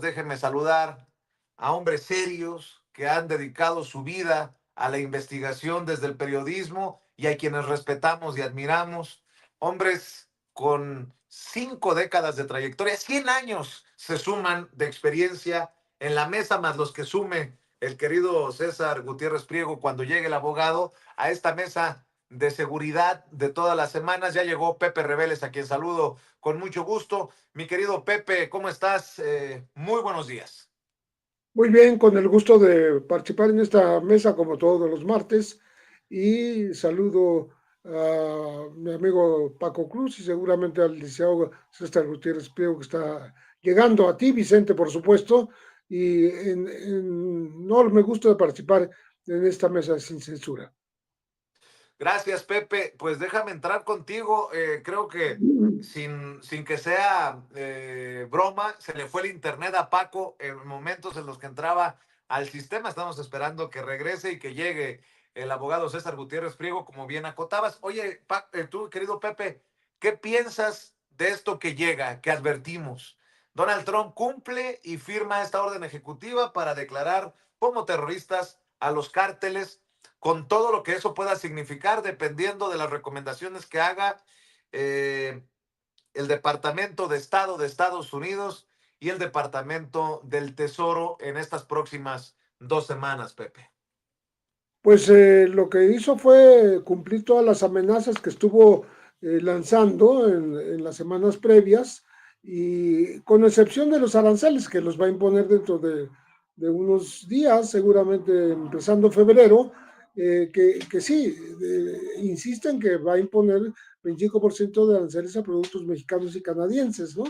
déjenme saludar a hombres serios que han dedicado su vida a la investigación desde el periodismo y a quienes respetamos y admiramos. Hombres con 5 décadas de trayectoria, 100 años se suman de experiencia en la mesa, más los que sume el querido César Gutiérrez Priego cuando llegue el abogado a esta mesa de seguridad de todas las semanas. Ya llegó Pepe Reveles, a quien saludo con mucho gusto. Mi querido Pepe, ¿cómo estás? Muy buenos días. Muy bien, con el gusto de participar en esta mesa como todos los martes y saludo a mi amigo Paco Cruz y seguramente al licenciado César Gutiérrez Priego que está llegando, a ti Vicente por supuesto, y en enorme gusto de participar en esta mesa sin censura. Gracias, Pepe. Pues déjame entrar contigo. Creo que sin que sea broma, se le fue el internet a Paco en momentos en los que entraba al sistema. Estamos esperando que regrese y que llegue el abogado César Gutiérrez Priego, como bien acotabas. Oye, tú, querido Pepe, ¿qué piensas de esto que llega, que advertimos? Donald Trump cumple y firma esta orden ejecutiva para declarar como terroristas a los cárteles, con todo lo que eso pueda significar, dependiendo de las recomendaciones que haga eh, el Departamento de Estado de Estados Unidos y el Departamento del Tesoro en estas próximas 2 semanas, Pepe. Pues lo que hizo fue cumplir todas las amenazas que estuvo lanzando en las semanas previas, y con excepción de los aranceles que los va a imponer dentro de unos días, seguramente empezando febrero, que sí, insisten que va a imponer 25% de aranceles a productos mexicanos y canadienses, ¿no?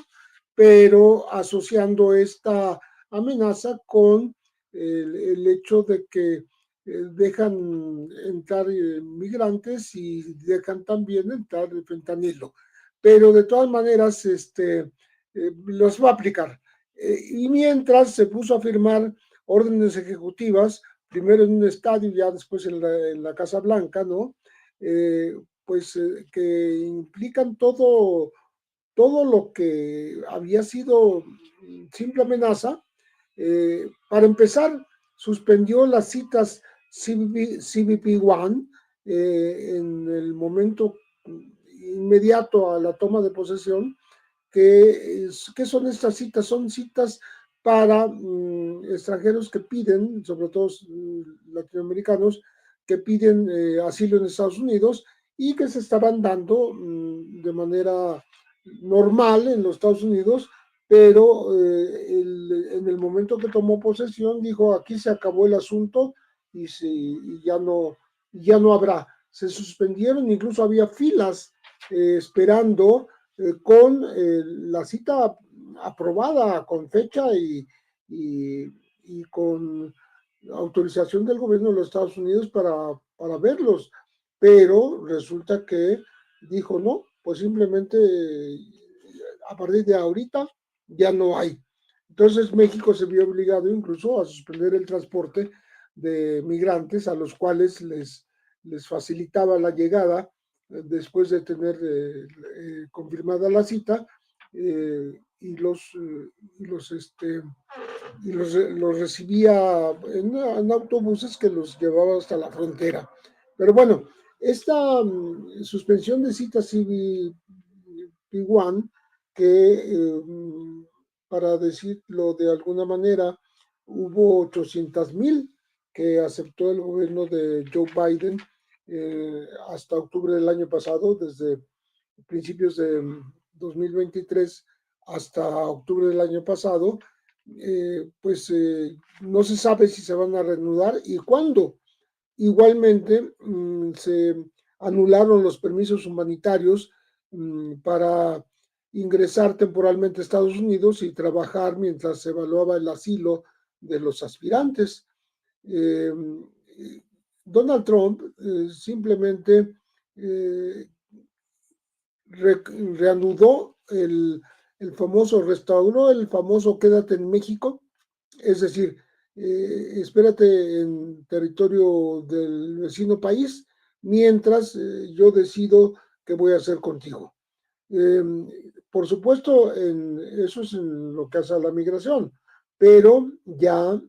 Pero asociando esta amenaza con el hecho de que dejan entrar migrantes y dejan también entrar el fentanilo. Pero de todas maneras, los va a aplicar. Y mientras se puso a firmar órdenes ejecutivas, primero en un estadio y ya después en la Casa Blanca, ¿no? Pues que implican todo lo que había sido simple amenaza. Para empezar, suspendió las citas CBP-1 en el momento inmediato a la toma de posesión. ¿Qué son estas citas? Son citas para extranjeros que piden, sobre todo latinoamericanos, que piden asilo en Estados Unidos y que se estaban dando de manera normal en los Estados Unidos, pero en el momento que tomó posesión dijo aquí se acabó el asunto y ya no habrá. Se suspendieron, incluso había filas esperando con la cita aprobada con fecha y con autorización del gobierno de los Estados Unidos para verlos, pero resulta que dijo no, pues simplemente a partir de ahorita ya no hay. Entonces México se vio obligado incluso a suspender el transporte de migrantes a los cuales les facilitaba la llegada después de tener confirmada la cita, los recibía en autobuses que los llevaba hasta la frontera. Pero bueno, esta suspensión de citas CBP-1, que para decirlo de alguna manera, hubo 800,000 que aceptó el gobierno de Joe Biden hasta octubre del año pasado, desde principios de 2023 hasta octubre del año pasado. Pues no se sabe si se van a reanudar y cuándo. Igualmente, se anularon los permisos humanitarios para ingresar temporalmente a Estados Unidos y trabajar mientras se evaluaba el asilo de los aspirantes. Eh, Donald Trump simplemente eh, reanudó restauró el famoso quédate en México, es decir, espérate en territorio del vecino país mientras yo decido qué voy a hacer contigo. Eh, por supuesto, eso es en lo que hace a la migración, pero ya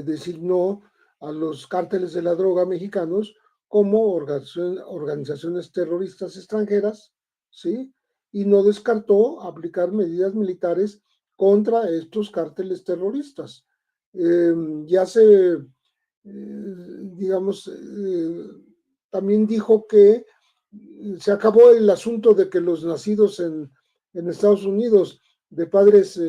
designó a los cárteles de la droga mexicanos como organizaciones terroristas extranjeras, ¿sí? Y no descartó aplicar medidas militares contra estos cárteles terroristas. Ya se, digamos, también dijo que se acabó el asunto de que los nacidos en Estados Unidos de padres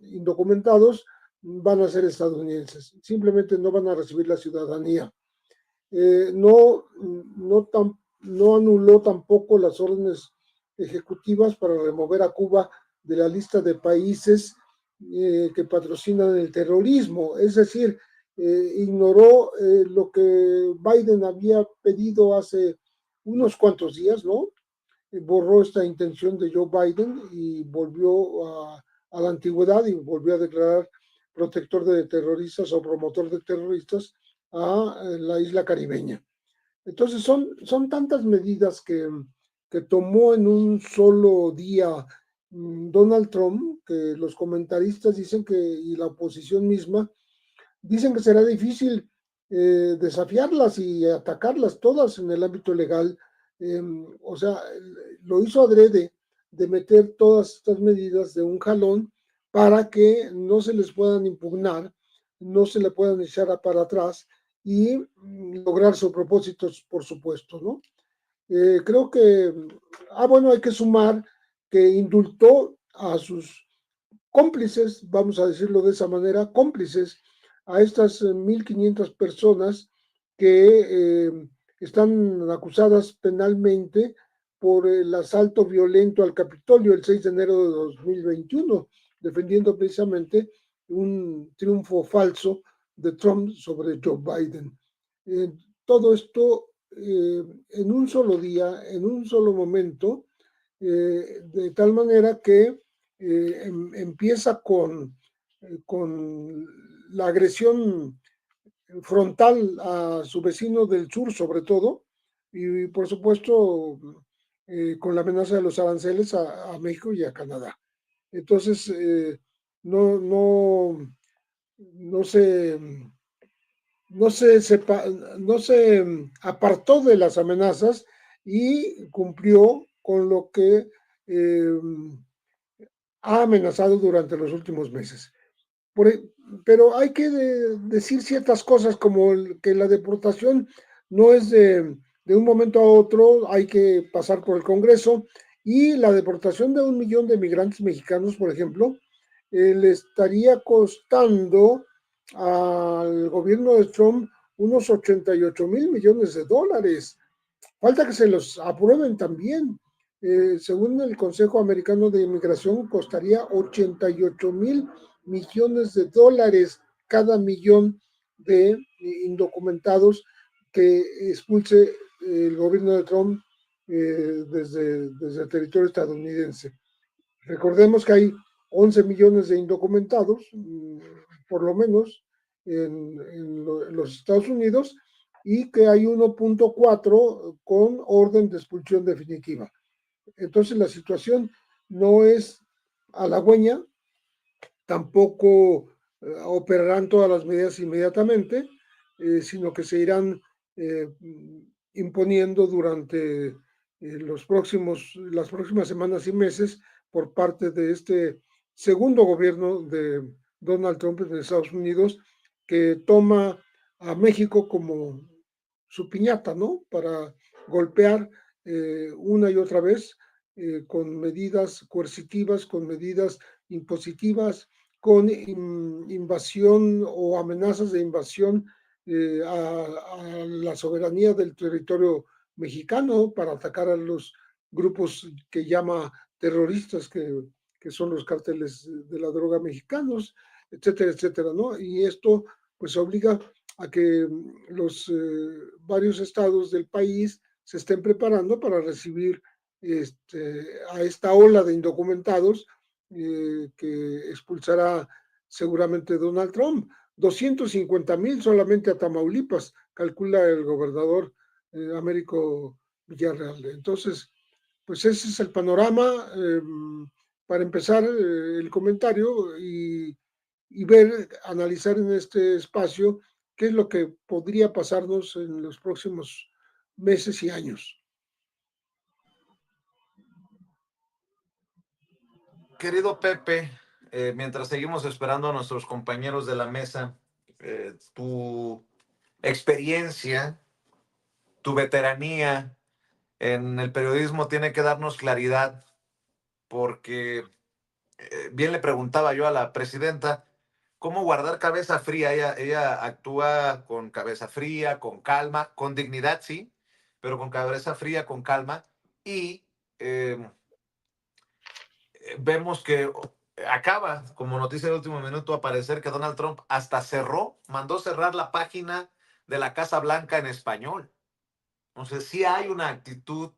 indocumentados van a ser estadounidenses, simplemente no van a recibir la ciudadanía. No anuló tampoco las órdenes ejecutivas para remover a Cuba de la lista de países que patrocinan el terrorismo, es decir, ignoró lo que Biden había pedido hace unos cuantos días, ¿no? Borró esta intención de Joe Biden y volvió a la antigüedad y volvió a declarar protector de terroristas o promotor de terroristas a la isla caribeña. Entonces son tantas medidas que tomó en un solo día Donald Trump, que los comentaristas dicen que, y la oposición misma, dicen que será difícil desafiarlas y atacarlas todas en el ámbito legal. O sea, lo hizo adrede de meter todas estas medidas de un jalón para que no se les puedan impugnar, no se le puedan echar para atrás y lograr sus propósitos, por supuesto, ¿no? Creo que, bueno, hay que sumar que indultó a sus cómplices, vamos a decirlo de esa manera, cómplices a estas 1.500 personas que están acusadas penalmente por el asalto violento al Capitolio el 6 de enero de 2021, defendiendo precisamente un triunfo falso de Trump sobre Joe Biden. Todo esto en un solo día, en un solo momento, de tal manera que empieza con la agresión frontal a su vecino del sur, sobre todo, y por supuesto con la amenaza de los aranceles a México y a Canadá. Entonces, no, no, no se, no se apartó de las amenazas y cumplió con lo que ha amenazado durante los últimos meses. Por, pero hay que decir ciertas cosas como que la deportación no es de un momento a otro, hay que pasar por el Congreso y la deportación de 1 millón de migrantes mexicanos, por ejemplo, le estaría costando al gobierno de Trump unos 88,000 millones de dólares. Falta que se los aprueben también. Según el Consejo Americano de Inmigración, costaría 88,000 millones de dólares cada millón de indocumentados que expulse el gobierno de Trump desde el territorio estadounidense. Recordemos que hay 11 millones de indocumentados, por lo menos, en los Estados Unidos, y que hay 1.4 con orden de expulsión definitiva. Entonces la situación no es halagüeña, tampoco operarán todas las medidas inmediatamente, sino que se irán imponiendo durante las próximas semanas y meses por parte de este segundo gobierno de Donald Trump en Estados Unidos, que toma a México como su piñata, ¿no? Para golpear una y otra vez con medidas coercitivas, con medidas impositivas, con invasión o amenazas de invasión a la soberanía del territorio mexicano para atacar a los grupos que llama terroristas, que son los cárteles de la droga mexicanos, etcétera, etcétera, ¿no? Y esto pues obliga a que los varios estados del país se estén preparando para recibir a esta ola de indocumentados que expulsará seguramente Donald Trump. 250,000 solamente a Tamaulipas, calcula el gobernador Américo Villarreal. Entonces, pues ese es el panorama. para empezar el comentario y ver, analizar en este espacio qué es lo que podría pasarnos en los próximos meses y años. Querido Pepe, mientras seguimos esperando a nuestros compañeros de la mesa, tu experiencia, tu veteranía en el periodismo tiene que darnos claridad, porque bien le preguntaba yo a la presidenta, ¿cómo guardar cabeza fría? Ella actúa con cabeza fría, con calma, con dignidad, sí, pero con cabeza fría, con calma. Y eh, vemos que acaba, como noticia de último minuto, aparecer que Donald Trump hasta cerró, mandó cerrar la página de la Casa Blanca en español. Entonces, sí hay una actitud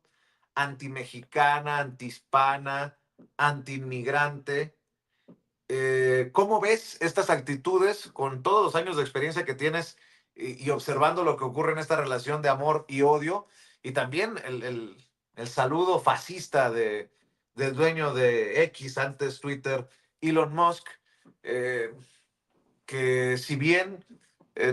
antimexicana, antihispana, antiinmigrante. ¿Cómo ves estas actitudes con todos los años de experiencia que tienes y observando lo que ocurre en esta relación de amor y odio? Y también el saludo fascista del dueño de X, antes Twitter, Elon Musk, eh, que si bien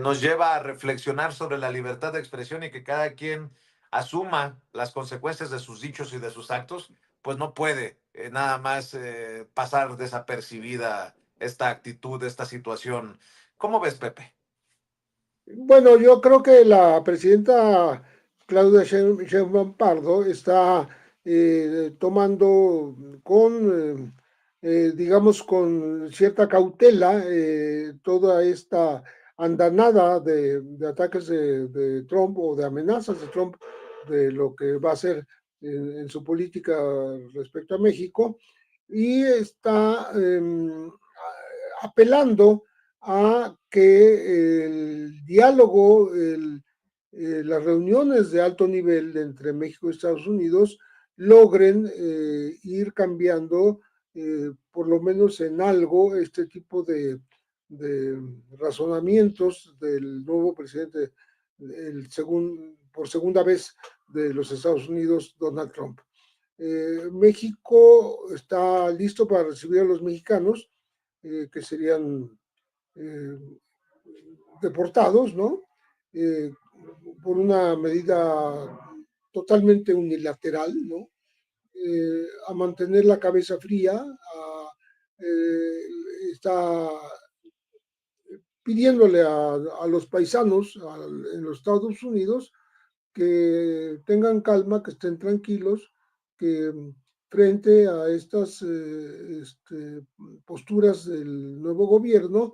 nos lleva a reflexionar sobre la libertad de expresión y que cada quien asuma las consecuencias de sus dichos y de sus actos, pues no puede nada más pasar desapercibida esta actitud, esta situación. ¿Cómo ves, Pepe? Bueno, yo creo que la presidenta Claudia Sheinbaum Pardo está tomando con, digamos, con cierta cautela toda esta andanada de ataques de Trump o de amenazas de Trump de lo que va a hacer en su política respecto a México y está apelando a que el diálogo, las reuniones de alto nivel entre México y Estados Unidos logren ir cambiando, por lo menos en algo, este tipo de razonamientos del nuevo presidente, por segunda vez de los Estados Unidos, Donald Trump. México está listo para recibir a los mexicanos, que serían eh, deportados, ¿no? Eh, por una medida totalmente unilateral, ¿no? A mantener la cabeza fría, está pidiéndole a los paisanos en los Estados Unidos que tengan calma, que estén tranquilos, que frente a estas posturas del nuevo gobierno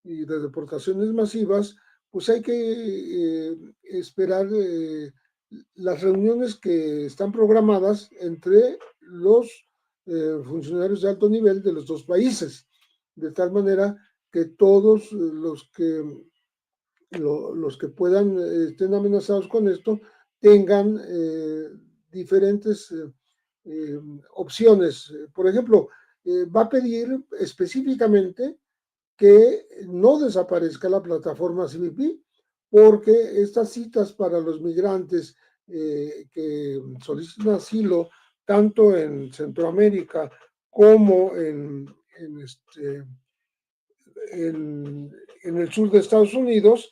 y de deportaciones masivas, pues hay que esperar las reuniones que están programadas entre los funcionarios de alto nivel de los dos países, de tal manera que todos los que puedan estén amenazados con esto tengan diferentes opciones. Por ejemplo, va a pedir específicamente que no desaparezca la plataforma CBP, porque estas citas para los migrantes que solicitan asilo, tanto en Centroamérica como en el sur de Estados Unidos,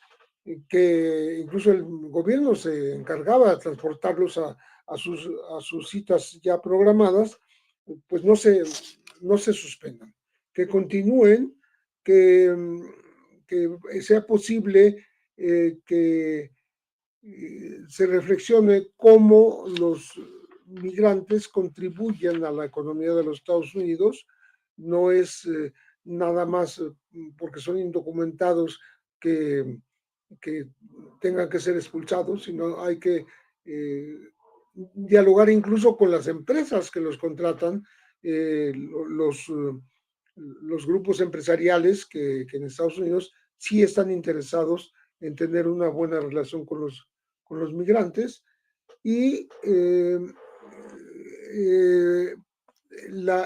que incluso el gobierno se encargaba de transportarlos a sus citas ya programadas, pues no se suspendan, que continúen, que, que sea posible que se reflexione cómo los migrantes contribuyen a la economía de los Estados Unidos. No es nada más porque son indocumentados que, que tengan que ser expulsados, sino hay que dialogar incluso con las empresas que los contratan, los grupos empresariales que en Estados Unidos sí están interesados en tener una buena relación con los migrantes y eh,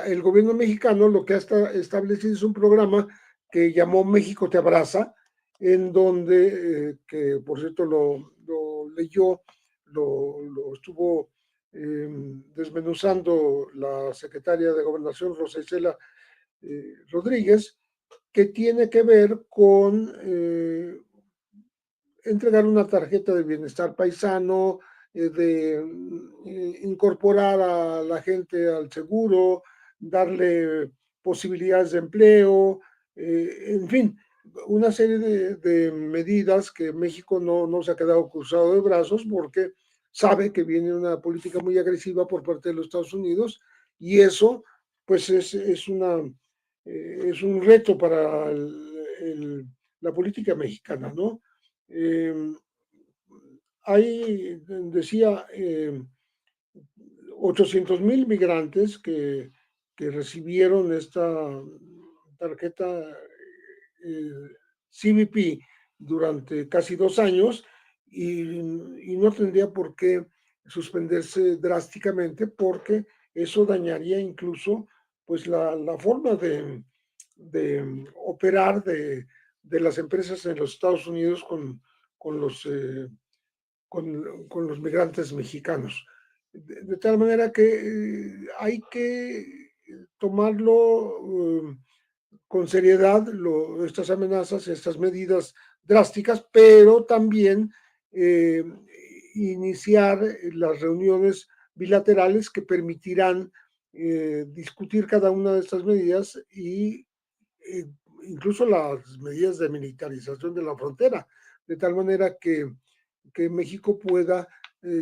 el gobierno mexicano lo que ha establecido es un programa que llamó México te abraza, en donde, que por cierto lo leyó, lo estuvo desmenuzando la secretaria de Gobernación, Rosa Isela Rodríguez, que tiene que ver con entregar una tarjeta de bienestar paisano, de incorporar a la gente al seguro, darle posibilidades de empleo, en fin, una serie de medidas que México no se ha quedado cruzado de brazos porque sabe que viene una política muy agresiva por parte de los Estados Unidos y eso pues es un reto para la política mexicana, ¿no? Eh, hay, decía, 800,000 migrantes que recibieron esta tarjeta CBP durante casi 2 años y no tendría por qué suspenderse drásticamente porque eso dañaría incluso pues la forma de operar de las empresas en los Estados Unidos con los con los migrantes mexicanos. De tal manera que hay que tomarlo con seriedad estas amenazas, estas medidas drásticas, pero también eh, iniciar las reuniones bilaterales que permitirán discutir cada una de estas medidas y eh, incluso las medidas de militarización de la frontera, de tal manera que México pueda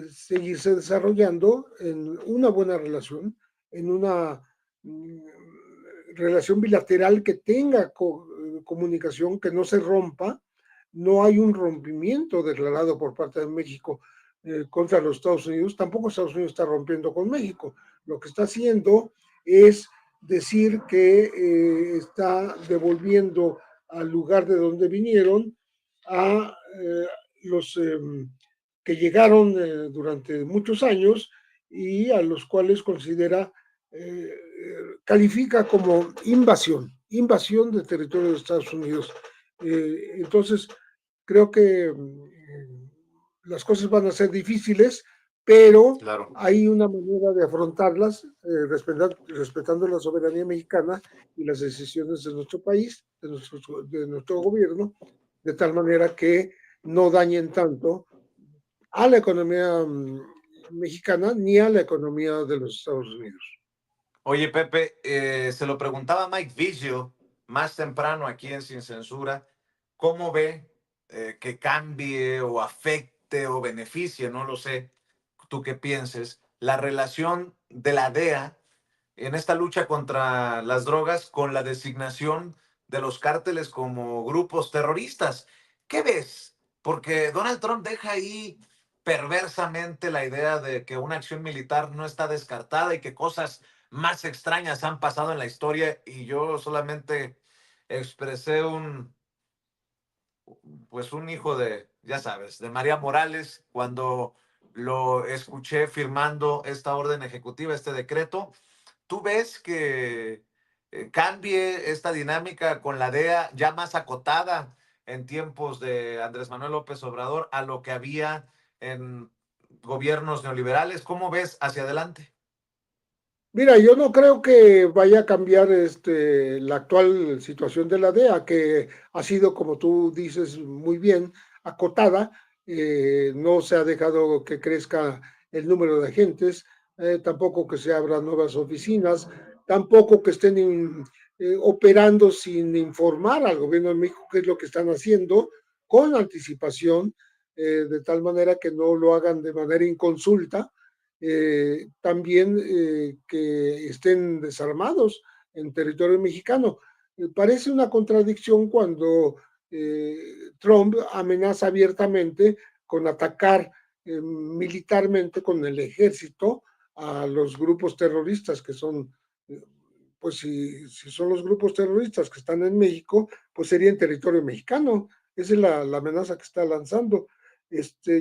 seguirse desarrollando en una buena relación, en una relación bilateral que tenga comunicación, que no se rompa. No hay un rompimiento declarado por parte de México contra los Estados Unidos, tampoco Estados Unidos está rompiendo con México. Lo que está haciendo es decir que está devolviendo al lugar de donde vinieron a los que llegaron durante muchos años y a los cuales considera, califica como invasión de territorio de Estados Unidos. Entonces, creo que las cosas van a ser difíciles, pero Claro. hay una manera de afrontarlas respetando la soberanía mexicana y las decisiones de nuestro país, de nuestro gobierno, de tal manera que no dañen tanto a la economía mexicana ni a la economía de los Estados Unidos. Oye, Pepe, se lo preguntaba Mike Vigio más temprano aquí en Sin Censura, ¿cómo ve que cambie o afecte o beneficie, no lo sé, tú qué pienses, la relación de la DEA en esta lucha contra las drogas con la designación de los cárteles como grupos terroristas? ¿Qué ves? Porque Donald Trump deja ahí perversamente la idea de que una acción militar no está descartada y que cosas más extrañas han pasado en la historia y yo solamente expresé pues un hijo de, ya sabes, de María Morales cuando lo escuché firmando esta orden ejecutiva, este decreto. ¿Tú ves que cambie esta dinámica con la DEA ya más acotada en tiempos de Andrés Manuel López Obrador a lo que había en gobiernos neoliberales? ¿Cómo ves hacia adelante? Mira, yo no creo que vaya a cambiar la actual situación de la DEA, que ha sido, como tú dices muy bien, acotada. No se ha dejado que crezca el número de agentes, tampoco que se abran nuevas oficinas, tampoco que estén operando sin informar al gobierno de México qué es lo que están haciendo con anticipación, de tal manera que no lo hagan de manera inconsulta. También que estén desarmados en territorio mexicano. Parece una contradicción cuando Trump amenaza abiertamente con atacar militarmente con el ejército a los grupos terroristas que son, pues si son los grupos terroristas que están en México, pues sería en territorio mexicano. Esa es la amenaza que está lanzando.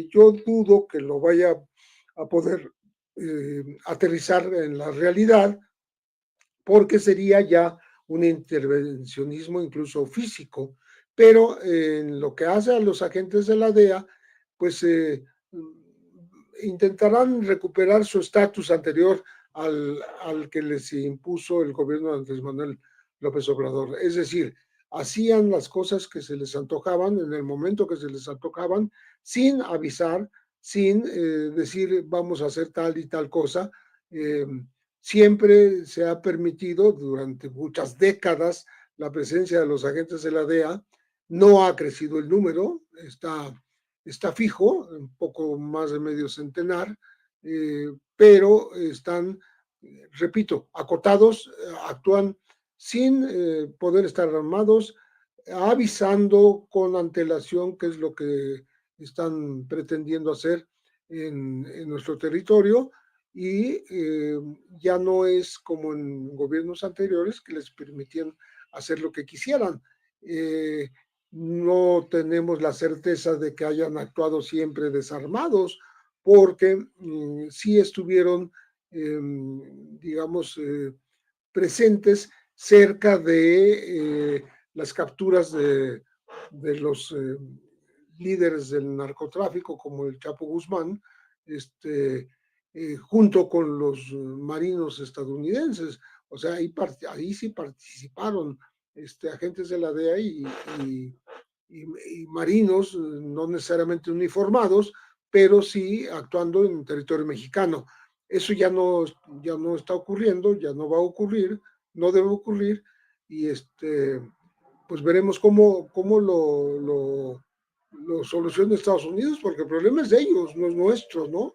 Yo dudo que lo vaya a poder aterrizar en la realidad, porque sería ya un intervencionismo incluso físico. Pero en lo que hace a los agentes de la DEA, pues intentarán recuperar su estatus anterior al que les impuso el gobierno de Andrés Manuel López Obrador. Es decir, hacían las cosas que se les antojaban en el momento que se les antojaban, sin avisar, sin decir vamos a hacer tal y tal cosa. Siempre se ha permitido durante muchas décadas la presencia de los agentes de la DEA. No ha crecido el número, está fijo, un poco más de medio centenar, pero están, repito, acotados, actúan sin poder estar armados, avisando con antelación qué es lo que están pretendiendo hacer en nuestro territorio, y ya no es como en gobiernos anteriores que les permitían hacer lo que quisieran. No tenemos la certeza de que hayan actuado siempre desarmados, porque sí estuvieron, digamos, presentes cerca de las capturas de los líderes del narcotráfico, como el Chapo Guzmán, junto con los marinos estadounidenses. O sea, ahí sí participaron agentes de la DEA y marinos, no necesariamente uniformados, pero sí actuando en territorio mexicano. Eso ya no está ocurriendo, ya no va a ocurrir, no debe ocurrir, y pues veremos cómo lo soluciona Estados Unidos, porque el problema es de ellos, no es nuestro, ¿no?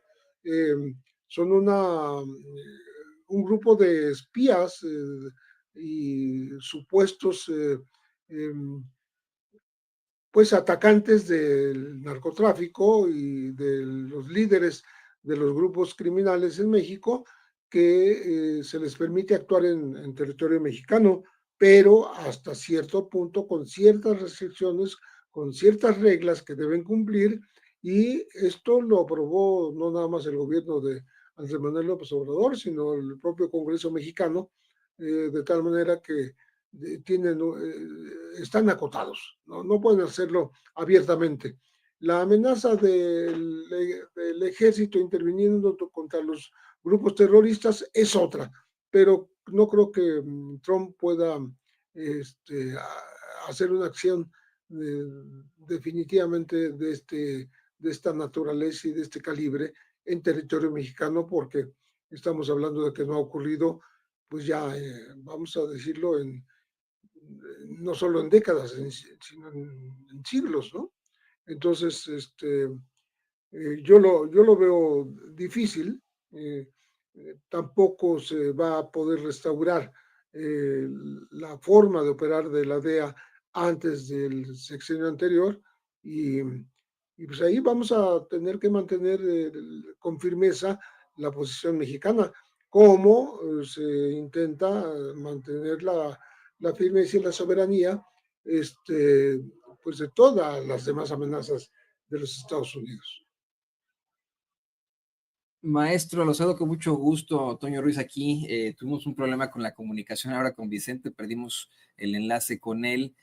Son un grupo de espías y supuestos pues atacantes del narcotráfico y de los líderes de los grupos criminales en México, que se les permite actuar en territorio mexicano, pero hasta cierto punto, con ciertas restricciones, con ciertas reglas que deben cumplir, y esto lo aprobó no nada más el gobierno de Andrés Manuel López Obrador, sino el propio Congreso mexicano, de tal manera que tienen, están acotados, ¿no? Pueden hacerlo abiertamente. La amenaza del ejército interviniendo contra los grupos terroristas es otra, pero no creo que Trump pueda hacer una acción definitivamente de esta naturaleza y de este calibre en territorio mexicano, porque estamos hablando de que no ha ocurrido, pues ya, vamos a decirlo, no solo en décadas, sino en siglos, ¿no? Entonces, yo lo veo difícil. Tampoco se va a poder restaurar la forma de operar de la DEA antes del sexenio anterior, y pues ahí vamos a tener que mantener con firmeza la posición mexicana, como se intenta mantener la firmeza y la soberanía, pues de todas las demás amenazas de los Estados Unidos. Maestro, lo saludo con mucho gusto, Toño Ruiz aquí. Tuvimos un problema con la comunicación ahora con Vicente, perdimos el enlace con él.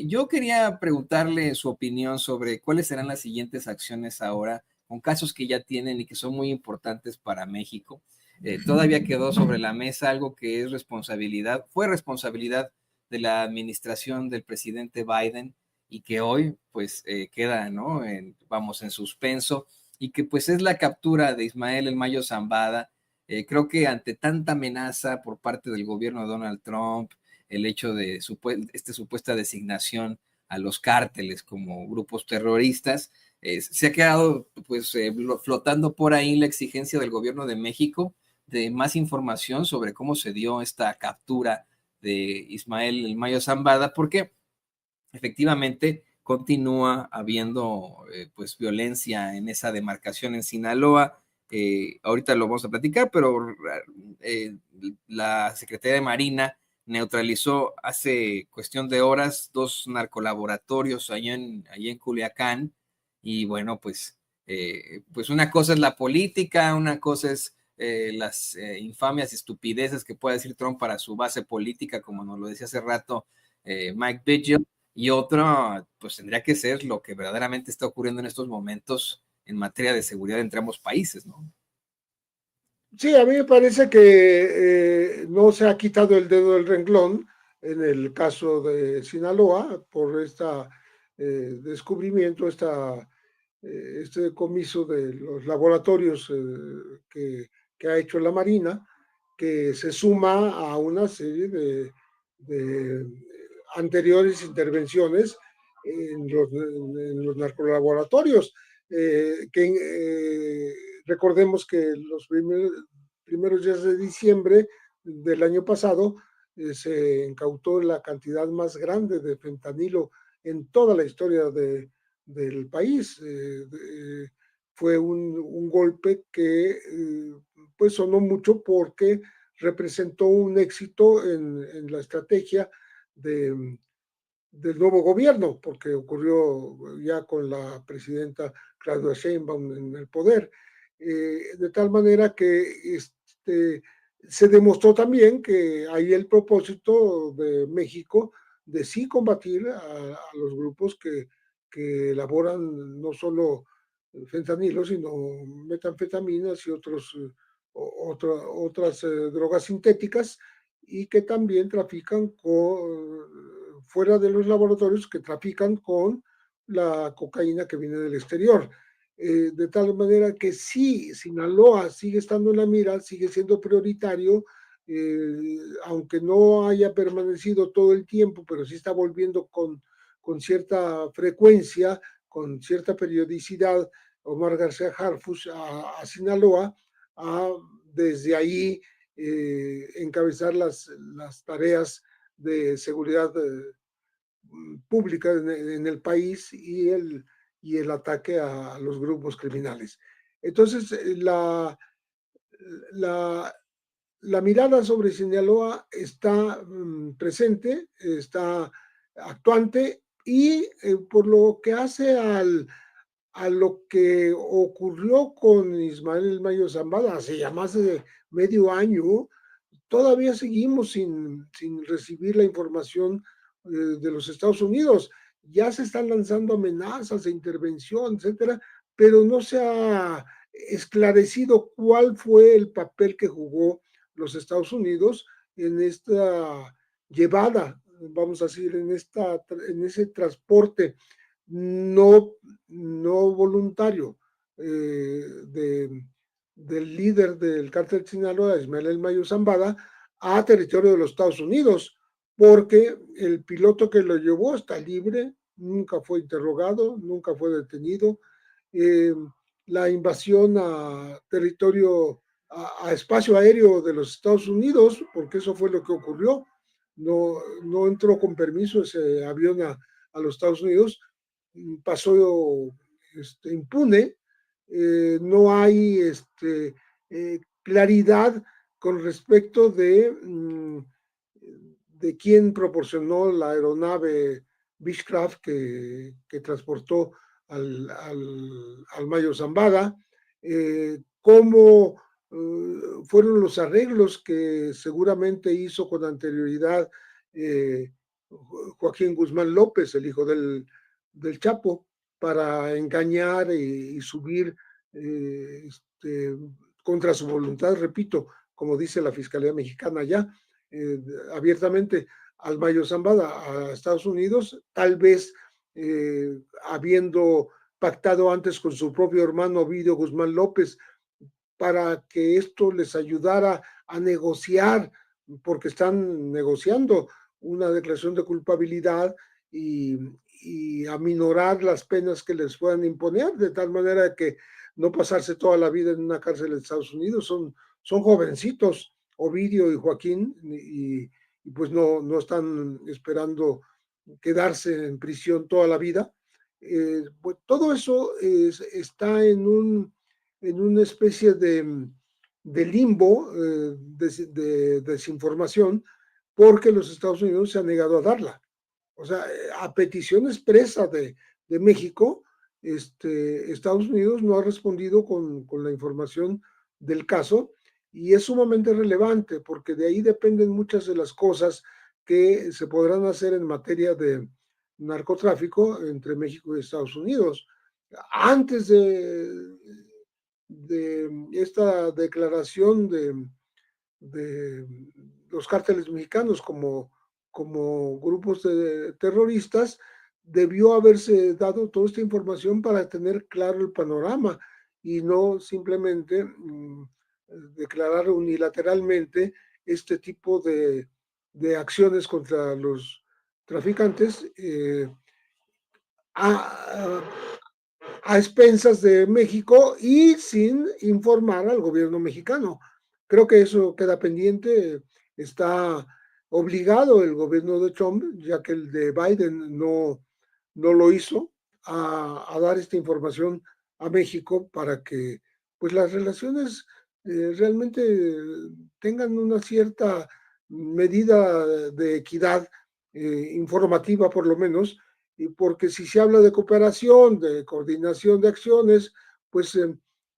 Yo quería preguntarle su opinión sobre cuáles serán las siguientes acciones ahora con casos que ya tienen y que son muy importantes para México. Todavía quedó sobre la mesa algo que es fue responsabilidad de la administración del presidente Biden y que hoy pues queda, ¿no? Vamos en suspenso, y que pues es la captura de Ismael El Mayo Zambada. Creo que ante tanta amenaza por parte del gobierno de Donald Trump, el hecho de supuesta designación a los cárteles como grupos terroristas, se ha quedado pues flotando por ahí la exigencia del gobierno de México de más información sobre cómo se dio esta captura de Ismael El Mayo Zambada, porque efectivamente continúa habiendo pues violencia en esa demarcación en Sinaloa. Ahorita lo vamos a platicar, pero la Secretaría de Marina neutralizó hace cuestión de horas 2 narcolaboratorios allá en Culiacán, y bueno, pues una cosa es la política, una cosa es las infamias y estupideces que puede decir Trump para su base política, como nos lo decía hace rato Mike Vigil, y otro, pues tendría que ser lo que verdaderamente está ocurriendo en estos momentos en materia de seguridad entre ambos países, ¿no? Sí, a mí me parece que no se ha quitado el dedo del renglón en el caso de Sinaloa por este descubrimiento, este decomiso de los laboratorios que ha hecho la Marina, que se suma a una serie de anteriores intervenciones en los narcolaboratorios, recordemos que los primeros días de diciembre del año pasado se incautó la cantidad más grande de fentanilo en toda la historia del país. Fue un golpe que pues sonó mucho porque representó un éxito en la estrategia del nuevo gobierno, porque ocurrió ya con la presidenta Claudia Sheinbaum en el poder, de tal manera que se demostró también que hay el propósito de México de sí combatir a los grupos que elaboran no solo fentanilo, sino metanfetaminas y otras drogas sintéticas, y que también trafican fuera de los laboratorios, que trafican con la cocaína que viene del exterior. De tal manera que sí, Sinaloa sigue estando en la mira, sigue siendo prioritario, aunque no haya permanecido todo el tiempo, pero sí está volviendo con cierta frecuencia, con cierta periodicidad, Omar García Harfuch a Sinaloa, desde ahí encabezar las tareas de seguridad pública en el país y el ataque a los grupos criminales. Entonces, la mirada sobre Sinaloa está presente, está actuante, y por lo que hace a lo que ocurrió con Ismael Mayo Zambada hace ya más de medio año, todavía seguimos sin recibir la información de los Estados Unidos. Ya se están lanzando amenazas de intervención, etcétera, pero no se ha esclarecido cuál fue el papel que jugó los Estados Unidos en esta llevada, vamos a decir, en ese transporte no voluntario del líder del cártel de Sinaloa, Ismael El Mayo Zambada, a territorio de los Estados Unidos, porque el piloto que lo llevó está libre, nunca fue interrogado, nunca fue detenido. La invasión a territorio, a espacio aéreo de los Estados Unidos, porque eso fue lo que ocurrió, no entró con permiso ese avión a los Estados Unidos, pasó impune. No hay claridad con respecto de quién proporcionó la aeronave Beechcraft que transportó al Mayo Zambada, cómo fueron los arreglos que seguramente hizo con anterioridad Joaquín Guzmán López, el hijo del Chapo, para engañar y subir contra su voluntad, repito, como dice la Fiscalía Mexicana ya, abiertamente al Mayo Zambada a Estados Unidos, tal vez habiendo pactado antes con su propio hermano Ovidio Guzmán López para que esto les ayudara a negociar, porque están negociando una declaración de culpabilidad y aminorar las penas que les puedan imponer, de tal manera que no pasarse toda la vida en una cárcel de Estados Unidos. Son jovencitos, Ovidio y Joaquín, y pues no están esperando quedarse en prisión toda la vida. Pues todo eso está en una especie de limbo, de desinformación, porque los Estados Unidos se han negado a darla. O sea, a petición expresa de México, Estados Unidos no ha respondido con la información del caso, y es sumamente relevante porque de ahí dependen muchas de las cosas que se podrán hacer en materia de narcotráfico entre México y Estados Unidos. Antes de esta declaración de los cárteles mexicanos como grupos terroristas, debió haberse dado toda esta información para tener claro el panorama y no simplemente declarar unilateralmente este tipo de acciones contra los traficantes a, a expensas de México y sin informar al gobierno mexicano. Creo que eso queda pendiente, está obligado el gobierno de Trump, ya que el de Biden no lo hizo, a dar esta información a México para que pues las relaciones realmente tengan una cierta medida de equidad informativa por lo menos, y porque si se habla de cooperación, de coordinación de acciones, pues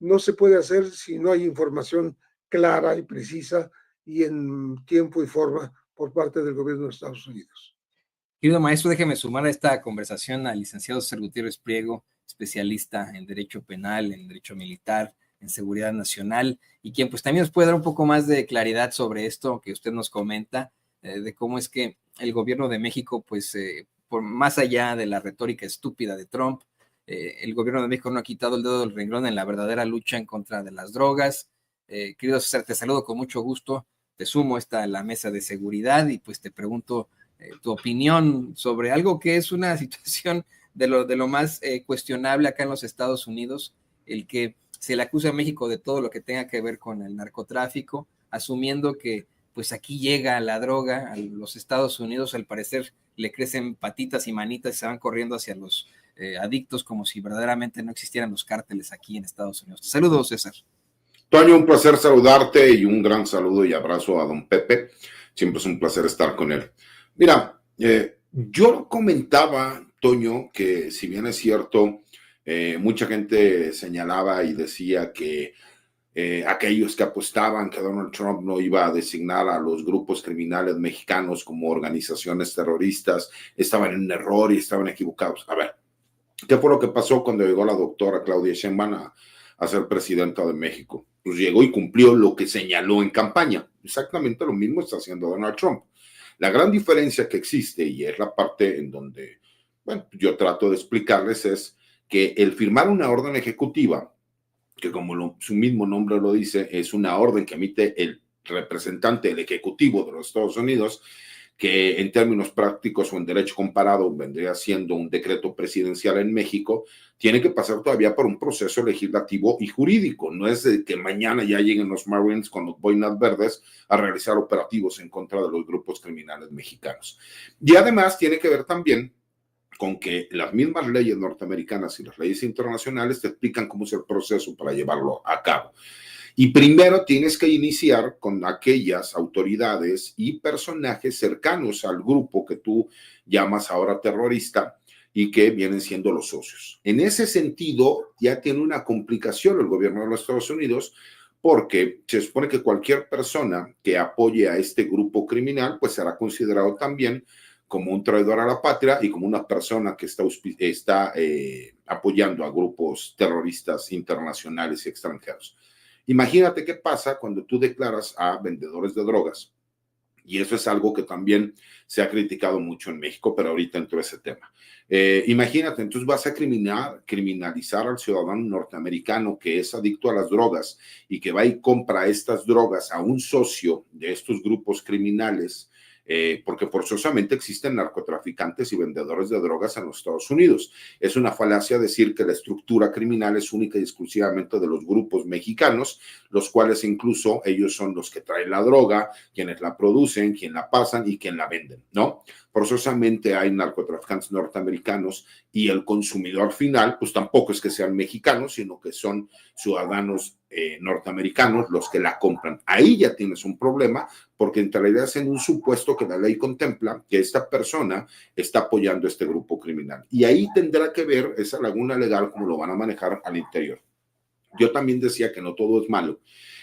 no se puede hacer si no hay información clara y precisa y en tiempo y forma por parte del gobierno de Estados Unidos. Querido maestro, déjeme sumar a esta conversación al licenciado César Gutiérrez Priego, especialista en Derecho Penal, en Derecho Militar, en Seguridad Nacional, y quien pues también nos puede dar un poco más de claridad sobre esto que usted nos comenta, de cómo es que el gobierno de México, pues por más allá de la retórica estúpida de Trump, el gobierno de México no ha quitado el dedo del renglón en la verdadera lucha en contra de las drogas. Querido César, te saludo con mucho gusto, te sumo a la mesa de seguridad y pues te pregunto tu opinión sobre algo que es una situación de lo más cuestionable acá en los Estados Unidos, el que se le acusa a México de todo lo que tenga que ver con el narcotráfico, asumiendo que pues aquí llega la droga a los Estados Unidos, al parecer le crecen patitas y manitas y se van corriendo hacia los adictos como si verdaderamente no existieran los cárteles aquí en Estados Unidos. Saludos, César. Toño, un placer saludarte y un gran saludo y abrazo a don Pepe. Siempre es un placer estar con él. Mira, yo comentaba, Toño, que si bien es cierto, mucha gente señalaba y decía que aquellos que apostaban que Donald Trump no iba a designar a los grupos criminales mexicanos como organizaciones terroristas, estaban en un error y estaban equivocados. A ver, ¿qué fue lo que pasó cuando llegó la doctora Claudia Sheinbaum a ser presidenta de México? Pues llegó y cumplió lo que señaló en campaña. Exactamente lo mismo está haciendo Donald Trump. La gran diferencia que existe, y es la parte en donde, bueno, yo trato de explicarles, es que el firmar una orden ejecutiva, que como su mismo nombre lo dice, es una orden que emite el representante del Ejecutivo de los Estados Unidos, que en términos prácticos o en derecho comparado vendría siendo un decreto presidencial en México, tiene que pasar todavía por un proceso legislativo y jurídico. No es de que mañana ya lleguen los Marines con los boinas verdes a realizar operativos en contra de los grupos criminales mexicanos. Y además tiene que ver también con que las mismas leyes norteamericanas y las leyes internacionales te explican cómo es el proceso para llevarlo a cabo. Y primero tienes que iniciar con aquellas autoridades y personajes cercanos al grupo que tú llamas ahora terrorista y que vienen siendo los socios. En ese sentido, ya tiene una complicación el gobierno de los Estados Unidos, porque se supone que cualquier persona que apoye a este grupo criminal, pues será considerado también como un traidor a la patria y como una persona que está apoyando a grupos terroristas internacionales y extranjeros. Imagínate qué pasa cuando tú declaras a vendedores de drogas. Y eso es algo que también se ha criticado mucho en México, pero ahorita entró ese tema. Imagínate, entonces vas a criminalizar al ciudadano norteamericano que es adicto a las drogas y que va y compra estas drogas a un socio de estos grupos criminales, porque forzosamente existen narcotraficantes y vendedores de drogas en los Estados Unidos. Es una falacia decir que la estructura criminal es única y exclusivamente de los grupos mexicanos, los cuales incluso ellos son los que traen la droga, quienes la producen, quien la pasan y quien la venden, ¿no? Forzosamente hay narcotraficantes norteamericanos y el consumidor final, pues tampoco es que sean mexicanos, sino que son ciudadanos norteamericanos los que la compran. Ahí ya tienes un problema, porque en realidad es en un supuesto que la ley contempla que esta persona está apoyando a este grupo criminal. Y ahí tendrá que ver esa laguna legal cómo lo van a manejar al interior. Yo también decía que no todo es malo,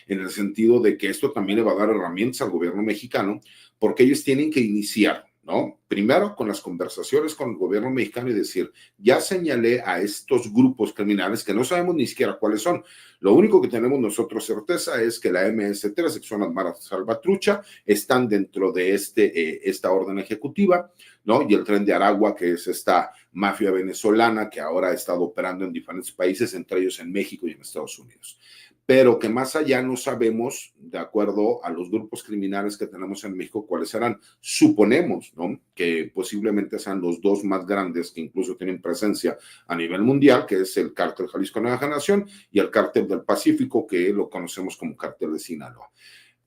en el sentido de que esto también le va a dar herramientas al gobierno mexicano, porque ellos tienen que iniciar ¿no? Primero con las conversaciones con el gobierno mexicano y decir, ya señalé a estos grupos criminales que no sabemos ni siquiera cuáles son. Lo único que tenemos nosotros certeza es que la MS-13, sección Armada Salvatrucha, están dentro de esta orden ejecutiva, ¿no? Y el Tren de Aragua, que es esta mafia venezolana que ahora ha estado operando en diferentes países, entre ellos en México y en Estados Unidos. Pero que más allá no sabemos, de acuerdo a los grupos criminales que tenemos en México, cuáles serán. Suponemos, ¿no?, que posiblemente sean los dos más grandes que incluso tienen presencia a nivel mundial, que es el Cártel Jalisco Nueva Generación y el Cártel del Pacífico, que lo conocemos como Cártel de Sinaloa.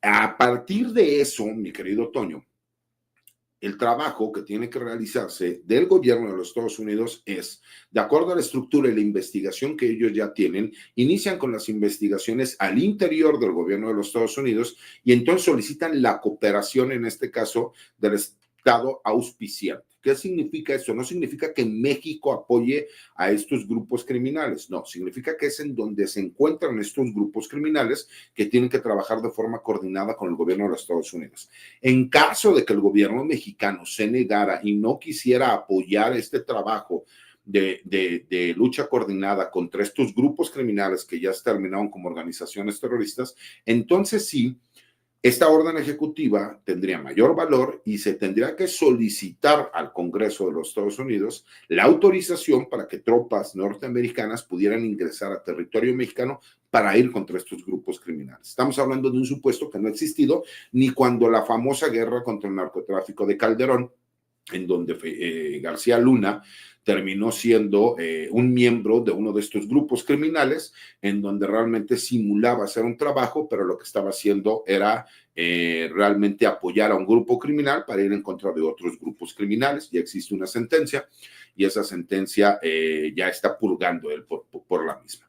A partir de eso, mi querido Toño, el trabajo que tiene que realizarse del gobierno de los Estados Unidos es, de acuerdo a la estructura y la investigación que ellos ya tienen, inician con las investigaciones al interior del gobierno de los Estados Unidos y entonces solicitan la cooperación, en este caso, del Estado auspiciante. ¿Qué significa eso? No significa que México apoye a estos grupos criminales, no, significa que es en donde se encuentran estos grupos criminales que tienen que trabajar de forma coordinada con el gobierno de los Estados Unidos. En caso de que el gobierno mexicano se negara y no quisiera apoyar este trabajo de lucha coordinada contra estos grupos criminales que ya se terminaron como organizaciones terroristas, entonces sí, esta orden ejecutiva tendría mayor valor y se tendría que solicitar al Congreso de los Estados Unidos la autorización para que tropas norteamericanas pudieran ingresar a territorio mexicano para ir contra estos grupos criminales. Estamos hablando de un supuesto que no ha existido ni cuando la famosa guerra contra el narcotráfico de Calderón, en donde García Luna terminó siendo un miembro de uno de estos grupos criminales, en donde realmente simulaba hacer un trabajo, pero lo que estaba haciendo era realmente apoyar a un grupo criminal para ir en contra de otros grupos criminales. Ya existe una sentencia y esa sentencia ya está purgando él por la misma.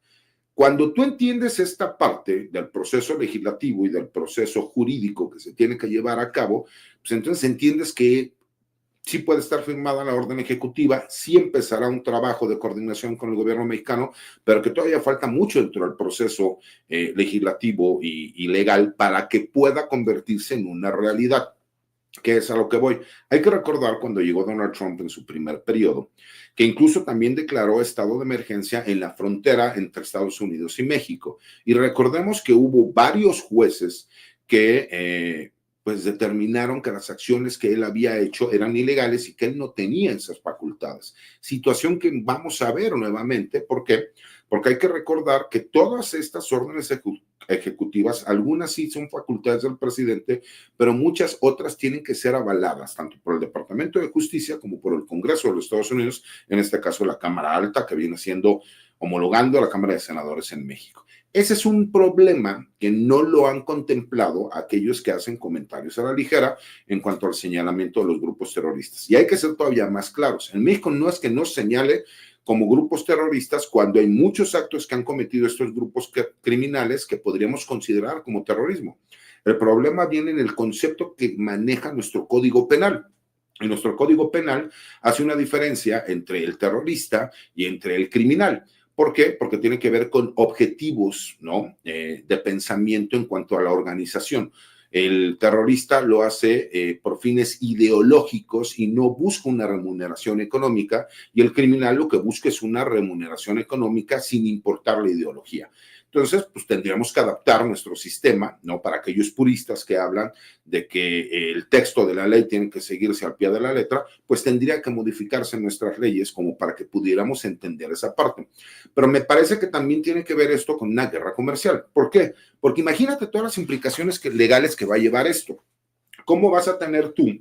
Cuando tú entiendes esta parte del proceso legislativo y del proceso jurídico que se tiene que llevar a cabo, pues entonces entiendes que sí puede estar firmada la orden ejecutiva, sí empezará un trabajo de coordinación con el gobierno mexicano, pero que todavía falta mucho dentro del proceso legislativo y legal para que pueda convertirse en una realidad, que es a lo que voy. Hay que recordar cuando llegó Donald Trump en su primer periodo, que incluso también declaró estado de emergencia en la frontera entre Estados Unidos y México. Y recordemos que hubo varios jueces que pues determinaron que las acciones que él había hecho eran ilegales y que él no tenía esas facultades. Situación que vamos a ver nuevamente. ¿Por qué? Porque hay que recordar que todas estas órdenes ejecutivas, algunas sí son facultades del presidente, pero muchas otras tienen que ser avaladas, tanto por el Departamento de Justicia como por el Congreso de los Estados Unidos, en este caso la Cámara Alta, que viene siendo homologando a la Cámara de Senadores en México. Ese es un problema que no lo han contemplado aquellos que hacen comentarios a la ligera en cuanto al señalamiento de los grupos terroristas. Y hay que ser todavía más claros. En México no es que nos señale como grupos terroristas cuando hay muchos actos que han cometido estos grupos criminales que podríamos considerar como terrorismo. El problema viene en el concepto que maneja nuestro Código Penal. Y nuestro Código Penal hace una diferencia entre el terrorista y entre el criminal. ¿Por qué? Porque tiene que ver con objetivos, ¿no?, de pensamiento en cuanto a la organización. El terrorista lo hace por fines ideológicos y no busca una remuneración económica, y el criminal lo que busca es una remuneración económica sin importar la ideología. Entonces, pues tendríamos que adaptar nuestro sistema, ¿no?, para aquellos puristas que hablan de que el texto de la ley tiene que seguirse al pie de la letra, pues tendría que modificarse nuestras leyes como para que pudiéramos entender esa parte. Pero me parece que también tiene que ver esto con una guerra comercial. ¿Por qué? Porque imagínate todas las implicaciones legales que va a llevar esto. ¿Cómo vas a tener tú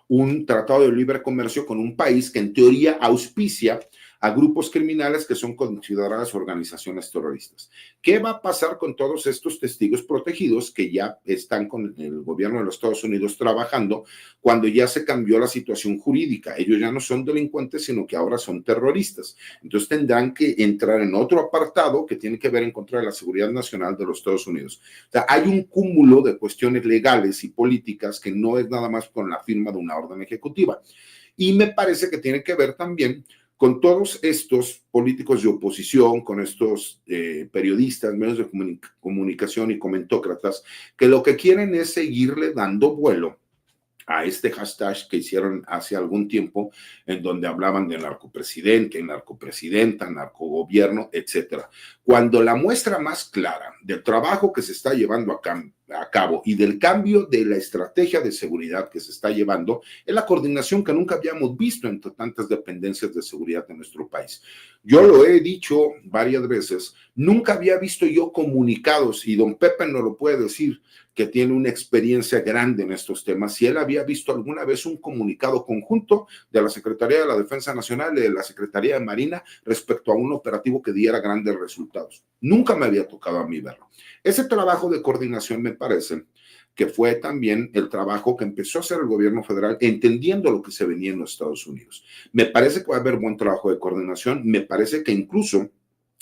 un tratado de libre comercio con un país que en teoría auspicia a grupos criminales que son consideradas organizaciones terroristas? ¿Qué va a pasar con todos estos testigos protegidos que ya están con el gobierno de los Estados Unidos trabajando cuando ya se cambió la situación jurídica? Ellos ya no son delincuentes, sino que ahora son terroristas. Entonces tendrán que entrar en otro apartado que tiene que ver en contra de la seguridad nacional de los Estados Unidos. O sea, hay un cúmulo de cuestiones legales y políticas que no es nada más con la firma de una orden ejecutiva. Y me parece que tiene que ver también con todos estos políticos de oposición, con estos periodistas, medios de comunicación y comentócratas, que lo que quieren es seguirle dando vuelo a este hashtag que hicieron hace algún tiempo, en donde hablaban de narcopresidente, narcopresidenta, narcogobierno, etcétera. Cuando la muestra más clara del trabajo que se está llevando a cabo y del cambio de la estrategia de seguridad que se está llevando es la coordinación que nunca habíamos visto entre tantas dependencias de seguridad en nuestro país. Yo lo he dicho varias veces, nunca había visto yo comunicados, y don Pepe nos lo puede decir, que tiene una experiencia grande en estos temas, si él había visto alguna vez un comunicado conjunto de la Secretaría de la Defensa Nacional y de la Secretaría de Marina respecto a un operativo que diera grandes resultados. Nunca me había tocado a mí verlo. Ese trabajo de coordinación me parece que fue también el trabajo que empezó a hacer el gobierno federal entendiendo lo que se venía en los Estados Unidos. Me parece que va a haber buen trabajo de coordinación, me parece que incluso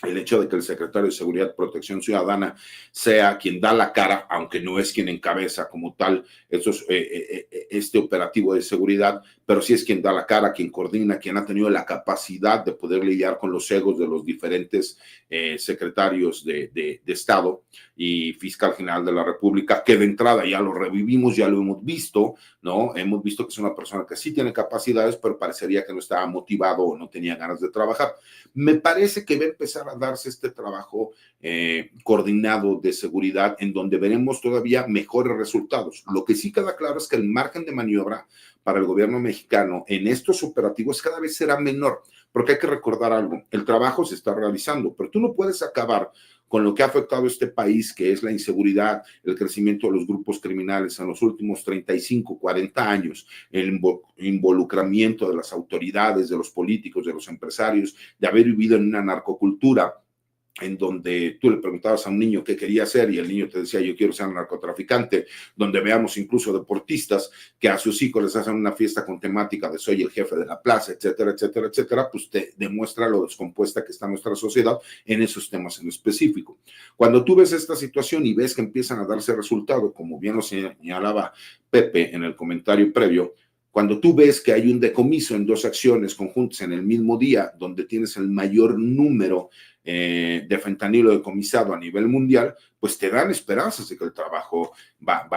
el hecho de que el secretario de Seguridad y Protección Ciudadana sea quien da la cara, aunque no es quien encabeza como tal este operativo de seguridad, pero sí es quien da la cara, quien coordina, quien ha tenido la capacidad de poder lidiar con los egos de los diferentes secretarios de Estado y fiscal general de la República, que de entrada ya lo revivimos, ya lo hemos visto, ¿no? Hemos visto que es una persona que sí tiene capacidades, pero parecería que no estaba motivado o no tenía ganas de trabajar. Me parece que va a empezar a darse este trabajo coordinado de seguridad en donde veremos todavía mejores resultados. Lo que sí queda claro es que el margen de maniobra para el gobierno mexicano en estos operativos cada vez será menor, porque hay que recordar algo, el trabajo se está realizando, pero tú no puedes acabar con lo que ha afectado a este país, que es la inseguridad, el crecimiento de los grupos criminales en los últimos 35, 40 años, el involucramiento de las autoridades, de los políticos, de los empresarios, de haber vivido en una narcocultura en donde tú le preguntabas a un niño qué quería ser y el niño te decía yo quiero ser narcotraficante, donde veamos incluso deportistas que a sus hijos les hacen una fiesta con temática de soy el jefe de la plaza, etcétera, etcétera, etcétera, pues te demuestra lo descompuesta que está nuestra sociedad en esos temas en específico. Cuando tú ves esta situación y ves que empiezan a darse resultados, como bien lo señalaba Pepe en el comentario previo, cuando tú ves que hay un decomiso en dos acciones conjuntas en el mismo día, donde tienes el mayor número de fentanilo decomisado a nivel mundial, pues te dan esperanzas de que el trabajo va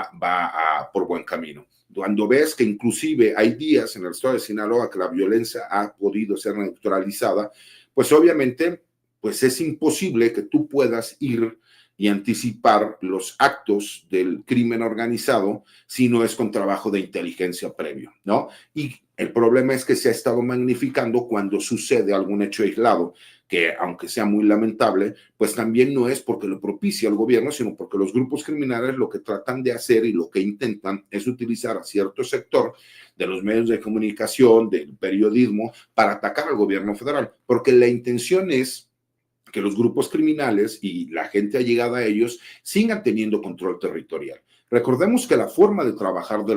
por buen camino. Cuando ves que inclusive hay días en el estado de Sinaloa que la violencia ha podido ser neutralizada, pues obviamente pues es imposible que tú puedas ir y anticipar los actos del crimen organizado si no es con trabajo de inteligencia previo, ¿no? Y el problema es que se ha estado magnificando cuando sucede algún hecho aislado, que aunque sea muy lamentable, pues también no es porque lo propicia el gobierno, sino porque los grupos criminales lo que tratan de hacer y lo que intentan es utilizar a cierto sector de los medios de comunicación, del periodismo, para atacar al gobierno federal, porque la intención es que los grupos criminales y la gente allegada a ellos sigan teniendo control territorial. Recordemos que la forma de trabajar de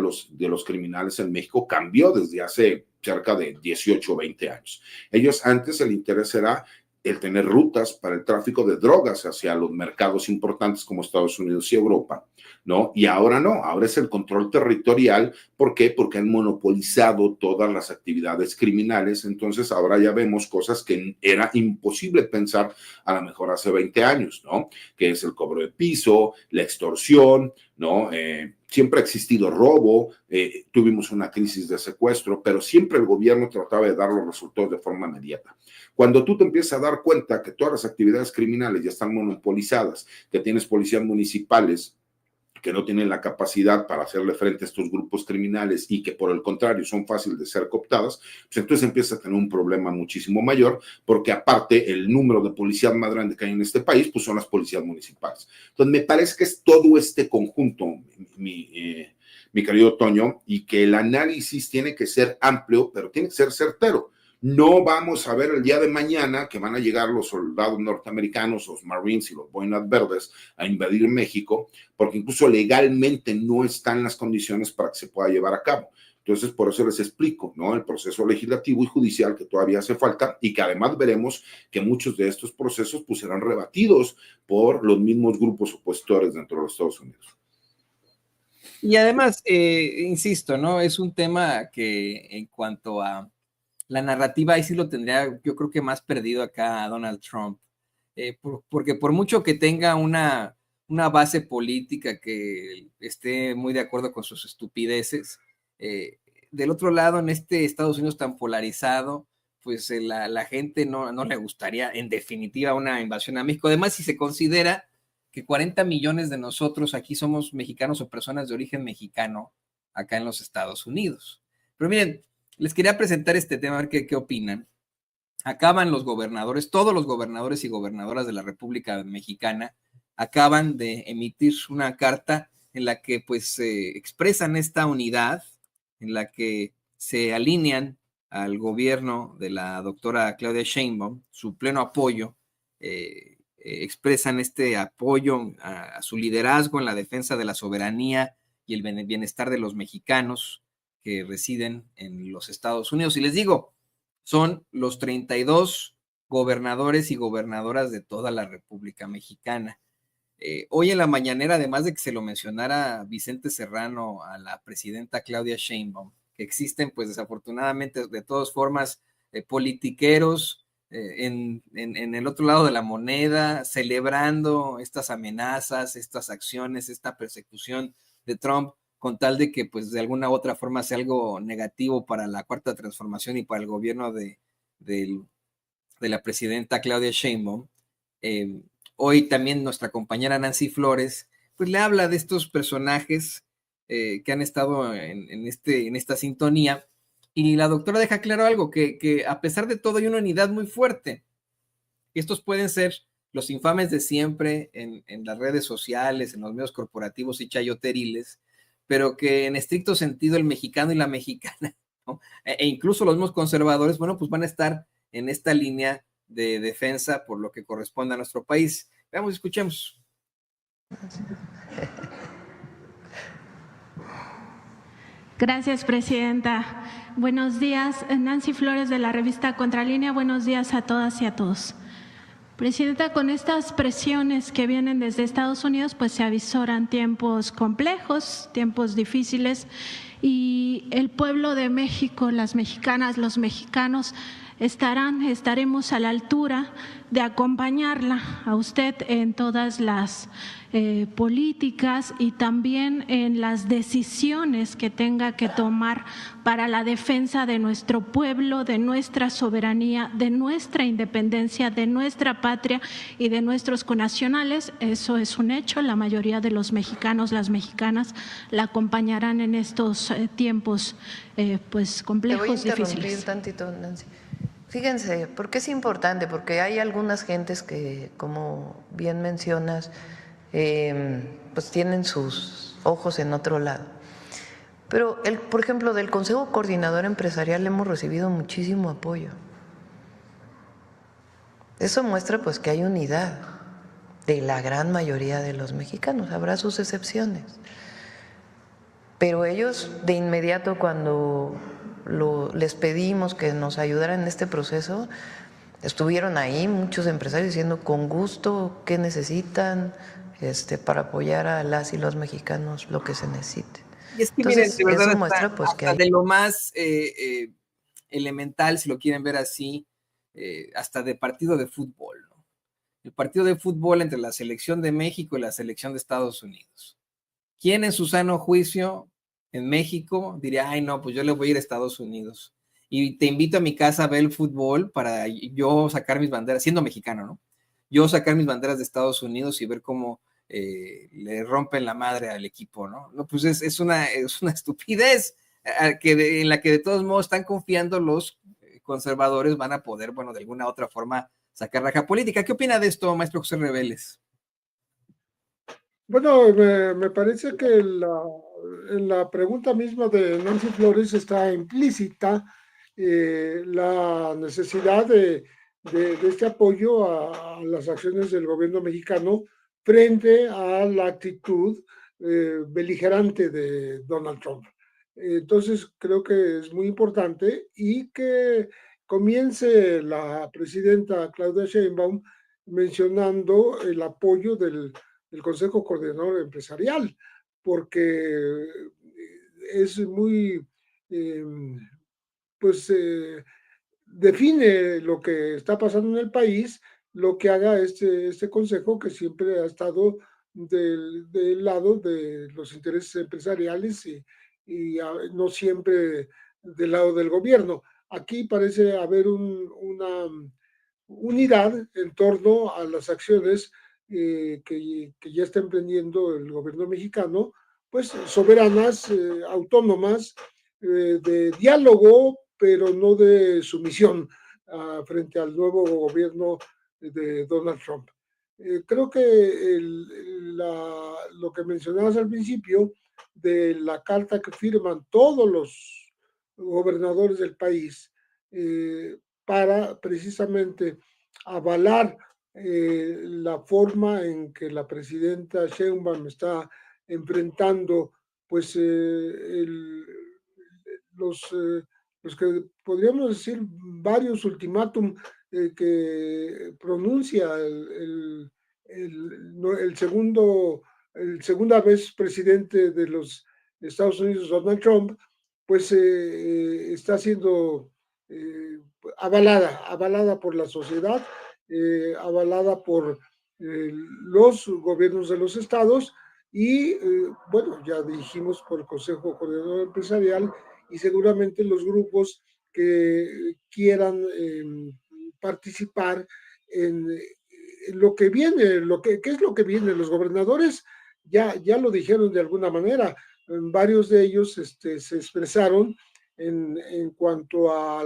los criminales en México cambió desde hace cerca de 18 o 20 años. Ellos antes el interés era el tener rutas para el tráfico de drogas hacia los mercados importantes como Estados Unidos y Europa, ¿no? Y ahora no, ahora es el control territorial. ¿Por qué? Porque han monopolizado todas las actividades criminales. Entonces ahora ya vemos cosas que era imposible pensar a lo mejor hace 20 años, ¿no? Que es el cobro de piso, la extorsión, ¿no? Siempre ha existido robo, tuvimos una crisis de secuestro, pero siempre el gobierno trataba de dar los resultados de forma inmediata. Cuando tú te empiezas a dar cuenta que todas las actividades criminales ya están monopolizadas, que tienes policías municipales que no tienen la capacidad para hacerle frente a estos grupos criminales y que por el contrario son fáciles de ser cooptadas, pues entonces empieza a tener un problema muchísimo mayor, porque aparte el número de policías más grande que hay en este país, pues son las policías municipales. Entonces me parece que es todo este conjunto, mi querido Toño, y que el análisis tiene que ser amplio, pero tiene que ser certero. No vamos a ver el día de mañana que van a llegar los soldados norteamericanos, los Marines y los Boinas Verdes a invadir México, porque incluso legalmente no están las condiciones para que se pueda llevar a cabo. Entonces, por eso les explico, ¿no? El proceso legislativo y judicial que todavía hace falta y que además veremos que muchos de estos procesos pues serán rebatidos por los mismos grupos opositores dentro de los Estados Unidos. Y además, insisto, ¿no? Es un tema que en cuanto a la narrativa ahí sí lo tendría, yo creo que más perdido acá a Donald Trump, porque por mucho que tenga una base política que esté muy de acuerdo con sus estupideces, Del otro lado, en este Estados Unidos tan polarizado, pues la gente no le gustaría, en definitiva, una invasión a México. Además, si se considera que 40 millones de nosotros aquí somos mexicanos o personas de origen mexicano acá en los Estados Unidos. Pero miren, les quería presentar este tema, a ver qué opinan. Acaban los gobernadores, todos los gobernadores y gobernadoras de la República Mexicana acaban de emitir una carta en la que pues expresan esta unidad, en la que se alinean al gobierno de la doctora Claudia Sheinbaum, su pleno apoyo, expresan este apoyo a su liderazgo en la defensa de la soberanía y el bienestar de los mexicanos que residen en los Estados Unidos. Y les digo, son los 32 gobernadores y gobernadoras de toda la República Mexicana. Hoy en la mañanera, además de que se lo mencionara Vicente Serrano a la presidenta Claudia Sheinbaum, que existen pues desafortunadamente de todas formas politiqueros en el otro lado de la moneda, celebrando estas amenazas, estas acciones, esta persecución de Trump, con tal de que pues de alguna u otra forma sea algo negativo para la Cuarta Transformación y para el gobierno de la presidenta Claudia Sheinbaum. Hoy también nuestra compañera Nancy Flores pues le habla de estos personajes que han estado en esta sintonía, y la doctora deja claro algo, que a pesar de todo hay una unidad muy fuerte. Estos pueden ser los infames de siempre en las redes sociales, en los medios corporativos y chayoteriles, pero que en estricto sentido el mexicano y la mexicana, ¿no? E incluso los mismos conservadores, bueno, pues van a estar en esta línea de defensa por lo que corresponde a nuestro país. Veamos, escuchemos. Gracias, presidenta. Buenos días, Nancy Flores de la revista Contralínea. Buenos días a todas y a todos. Presidenta, con estas presiones que vienen desde Estados Unidos, pues se avisoran tiempos complejos, tiempos difíciles, y el pueblo de México, las mexicanas, los mexicanos, estaremos a la altura de acompañarla a usted en todas las políticas y también en las decisiones que tenga que tomar para la defensa de nuestro pueblo, de nuestra soberanía, de nuestra independencia, de nuestra patria y de nuestros connacionales. Eso es un hecho. La mayoría de los mexicanos, las mexicanas, la acompañarán en estos tiempos pues complejos, difíciles. Te voy a interrumpir tantito, Nancy. Fíjense, ¿por qué es importante? Porque hay algunas gentes que, como bien mencionas, pues tienen sus ojos en otro lado. Pero, por ejemplo, del Consejo Coordinador Empresarial hemos recibido muchísimo apoyo. Eso muestra pues que hay unidad de la gran mayoría de los mexicanos, habrá sus excepciones. Pero ellos de inmediato cuando les pedimos que nos ayudaran en este proceso, estuvieron ahí muchos empresarios diciendo con gusto qué necesitan para apoyar a las y los mexicanos lo que se necesite. Y es que entonces, miren, de verdad, eso muestra pues que hay... de lo más elemental, si lo quieren ver así, hasta de partido de fútbol, ¿no? El partido de fútbol entre la selección de México y la selección de Estados Unidos. ¿Quién en su sano juicio en México diría, ay no, pues yo le voy a ir a Estados Unidos y te invito a mi casa a ver el fútbol para yo sacar mis banderas, siendo mexicano, ¿no? Yo sacar mis banderas de Estados Unidos y ver cómo le rompen la madre al equipo, ¿no? No, pues es una estupidez en la que de todos modos están confiando los conservadores van a poder, bueno, de alguna otra forma sacar raja política. ¿Qué opina de esto, maestro José Reveles? Bueno, me parece que en la pregunta misma de Nancy Flores está implícita la necesidad de este apoyo a las acciones del gobierno mexicano frente a la actitud beligerante de Donald Trump. Entonces, creo que es muy importante y que comience la presidenta Claudia Sheinbaum mencionando el apoyo del Consejo Coordinador Empresarial, porque es muy, pues, define lo que está pasando en el país, lo que haga este consejo que siempre ha estado del lado de los intereses empresariales y no siempre del lado del gobierno. Aquí parece haber una unidad en torno a las acciones que ya está emprendiendo el gobierno mexicano, pues soberanas, autónomas, de diálogo, pero no de sumisión frente al nuevo gobierno de Donald Trump. Creo que lo que mencionabas al principio de la carta que firman todos los gobernadores del país para precisamente avalar la forma en que la presidenta Sheinbaum está enfrentando pues los que podríamos decir varios ultimátum que pronuncia el segunda vez presidente de los Estados Unidos, Donald Trump, pues está siendo avalada por la sociedad, avalada por los gobiernos de los estados y, bueno, ya dijimos por el Consejo Coordinador Empresarial y seguramente los grupos que quieran participar en lo que viene, ¿qué es lo que viene? Los gobernadores ya lo dijeron de alguna manera, varios de ellos se expresaron en cuanto a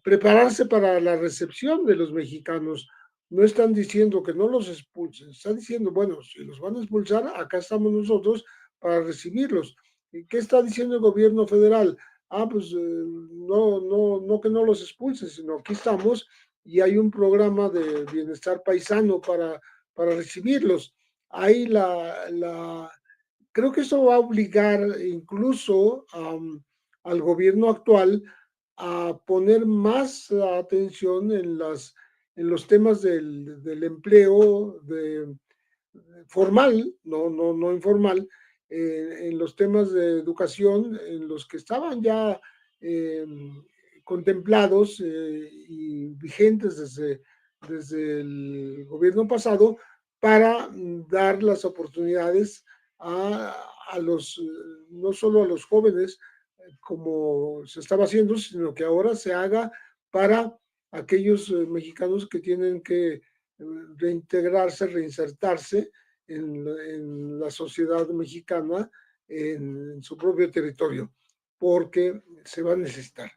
prepararse para la recepción de los mexicanos. No están diciendo que no los expulsen, están diciendo, bueno, si los van a expulsar, acá estamos nosotros para recibirlos. ¿Y qué está diciendo el gobierno federal? Pues no que no los expulsen, sino aquí estamos y hay un programa de bienestar paisano para recibirlos. Ahí creo que eso va a obligar incluso al gobierno actual a poner más atención en los temas del empleo formal, no informal, en los temas de educación, en los que estaban ya contemplados y vigentes desde el gobierno pasado para dar las oportunidades a los, no solo a los jóvenes, como se estaba haciendo, sino que ahora se haga para aquellos mexicanos que tienen que reintegrarse, reinsertarse en la sociedad mexicana, en su propio territorio, porque se va a necesitar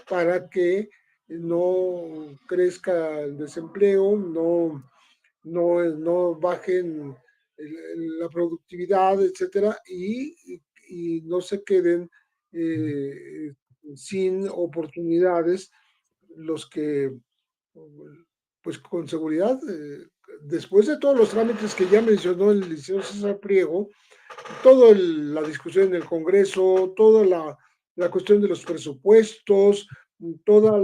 para que no crezca el desempleo, no bajen la productividad, etcétera, y no se queden sin oportunidades los que, pues con seguridad, después de todos los trámites que ya mencionó el licenciado César Priego, toda la discusión en el Congreso, toda la cuestión de los presupuestos, toda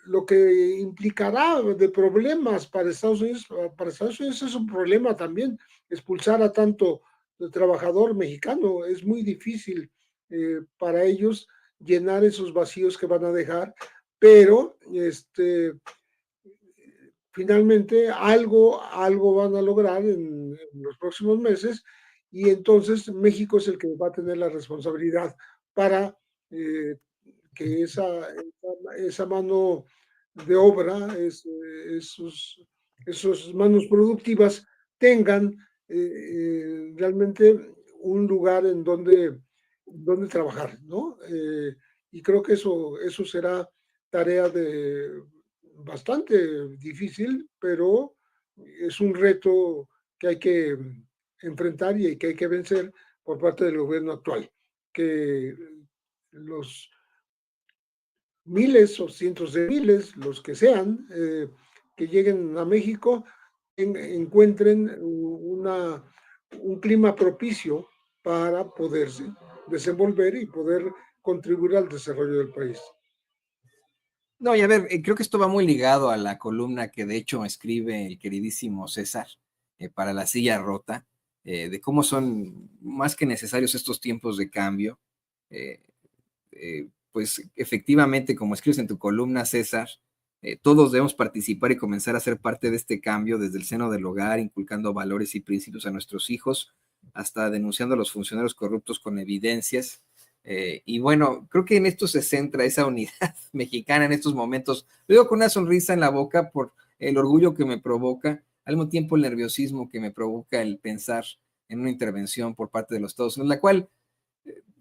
lo que implicará de problemas para Estados Unidos. Para Estados Unidos es un problema también expulsar a tanto trabajador mexicano. Es muy difícil para ellos llenar esos vacíos que van a dejar, pero finalmente algo van a lograr en los próximos meses y entonces México es el que va a tener la responsabilidad para que esa mano de obra, esos manos productivas tengan realmente un lugar en donde trabajar, ¿no? Y creo que eso será tarea bastante difícil, pero es un reto que hay que enfrentar y que hay que vencer por parte del gobierno actual, que los miles o cientos de miles, los que sean, que lleguen a México, encuentren un clima propicio para poderse desenvolver y poder contribuir al desarrollo del país. No, y a ver, creo que esto va muy ligado a la columna que de hecho escribe el queridísimo César para La Silla Rota, de cómo son más que necesarios estos tiempos de cambio. Pues efectivamente, como escribes en tu columna, César, todos debemos participar y comenzar a ser parte de este cambio desde el seno del hogar, inculcando valores y principios a nuestros hijos, hasta denunciando a los funcionarios corruptos con evidencias. Y bueno, creo que en esto se centra esa unidad mexicana en estos momentos. Lo digo con una sonrisa en la boca por el orgullo que me provoca, al mismo tiempo el nerviosismo que me provoca el pensar en una intervención por parte de los Estados Unidos, la cual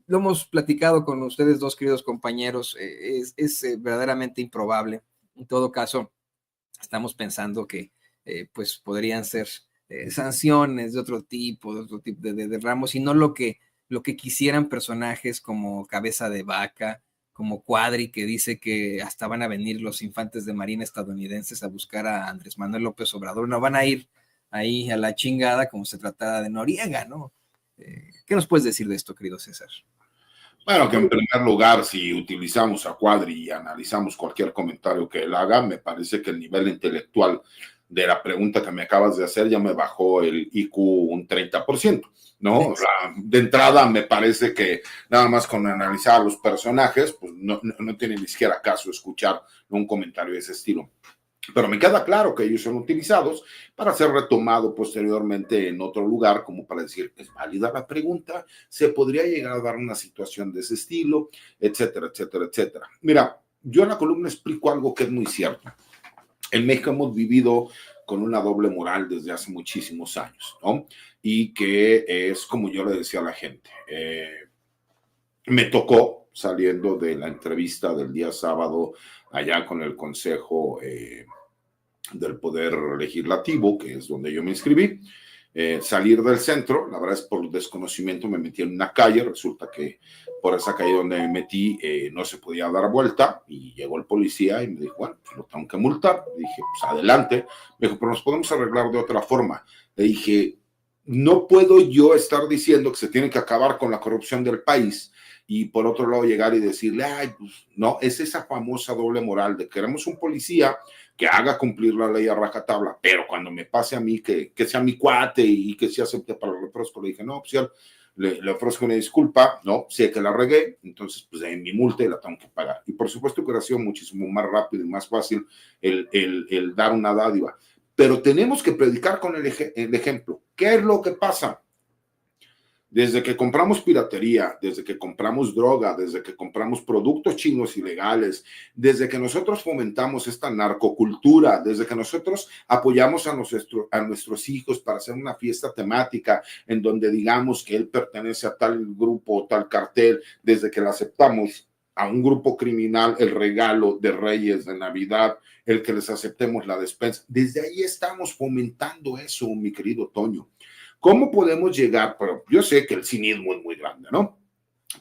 lo hemos platicado con ustedes dos, queridos compañeros, es verdaderamente improbable. En todo caso, estamos pensando que pues podrían ser sanciones de otro tipo de ramos, y no lo que quisieran personajes como Cabeza de Vaca, como Cuadri, que dice que hasta van a venir los infantes de marina estadounidenses a buscar a Andrés Manuel López Obrador, no van a ir ahí a la chingada como se trataba de Noriega, ¿no? ¿Qué nos puedes decir de esto, querido César? Bueno, que en primer lugar, si utilizamos a Cuadri y analizamos cualquier comentario que él haga, me parece que el nivel intelectual de la pregunta que me acabas de hacer ya me bajó el IQ un 30%, ¿no? O sea, de entrada me parece que nada más con analizar a los personajes, pues no tiene ni siquiera caso escuchar un comentario de ese estilo. Pero me queda claro que ellos son utilizados para ser retomado posteriormente en otro lugar, como para decir, es válida la pregunta, se podría llegar a dar una situación de ese estilo, etcétera, etcétera, etcétera. Mira, yo en la columna explico algo que es muy cierto. En México hemos vivido con una doble moral desde hace muchísimos años, ¿no? Y que es como yo le decía a la gente. Me tocó, saliendo de la entrevista del día sábado, allá con el Consejo del Poder Legislativo, que es donde yo me inscribí, salir del centro. La verdad es por desconocimiento me metí en una calle, resulta que por esa calle donde me metí no se podía dar vuelta, y llegó el policía y me dijo, bueno, pues lo tengo que multar. Le dije, pues adelante. Me dijo, pero nos podemos arreglar de otra forma. Le dije, no puedo yo estar diciendo que se tiene que acabar con la corrupción del país y por otro lado llegar y decirle, ay, pues no, es esa famosa doble moral de queremos un policía que haga cumplir la ley a rajatabla, pero cuando me pase a mí que sea mi cuate y que se acepte para el refresco. Le dije, no, oficial, le ofrezco una disculpa, no, sé que la regué, entonces pues en mi multa la tengo que pagar. Y por supuesto que hubiera sido muchísimo más rápido y más fácil el dar una dádiva. Pero tenemos que predicar con el ejemplo. ¿Qué es lo que pasa? Desde que compramos piratería, desde que compramos droga, desde que compramos productos chinos ilegales, desde que nosotros fomentamos esta narcocultura, desde que nosotros apoyamos a nuestros hijos para hacer una fiesta temática en donde digamos que él pertenece a tal grupo o tal cartel, desde que le aceptamos a un grupo criminal el regalo de Reyes, de Navidad, el que les aceptemos la despensa, desde ahí estamos fomentando eso, mi querido Toño. ¿Cómo podemos llegar? Pero yo sé que el cinismo es muy grande, ¿no?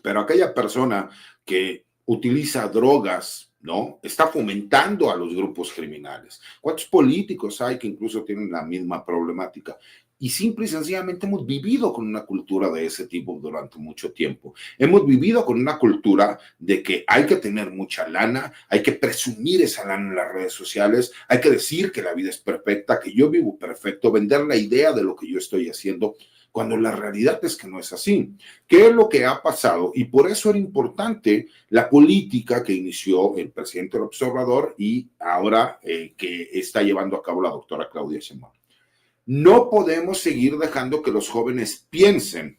Pero aquella persona que utiliza drogas, ¿no? Está fomentando a los grupos criminales. ¿Cuántos políticos hay que incluso tienen la misma problemática? Y simple y sencillamente hemos vivido con una cultura de ese tipo durante mucho tiempo. Hemos vivido con una cultura de que hay que tener mucha lana, hay que presumir esa lana en las redes sociales, hay que decir que la vida es perfecta, que yo vivo perfecto, vender la idea de lo que yo estoy haciendo, cuando la realidad es que no es así. ¿Qué es lo que ha pasado? Y por eso era importante la política que inició el presidente López Obrador y ahora que está llevando a cabo la doctora Claudia Sheinbaum. No podemos seguir dejando que los jóvenes piensen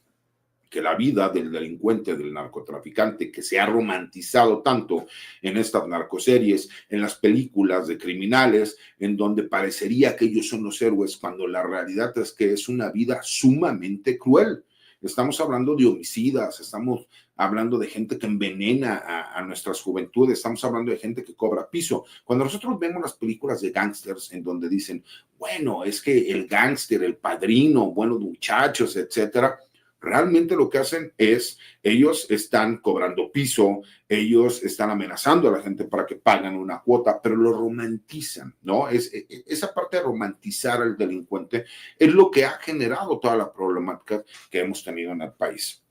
que la vida del delincuente, del narcotraficante, que se ha romantizado tanto en estas narcoseries, en las películas de criminales, en donde parecería que ellos son los héroes, cuando la realidad es que es una vida sumamente cruel. Estamos hablando de homicidas, estamos hablando de gente que envenena a nuestras juventudes, estamos hablando de gente que cobra piso. Cuando nosotros vemos las películas de gángsters en donde dicen, bueno, es que el gángster, el padrino, buenos muchachos, etcétera, realmente lo que hacen es, ellos están cobrando piso, ellos están amenazando a la gente para que paguen una cuota, pero lo romantizan, ¿no? Esa parte de romantizar al delincuente es lo que ha generado toda la problemática que hemos tenido en el país.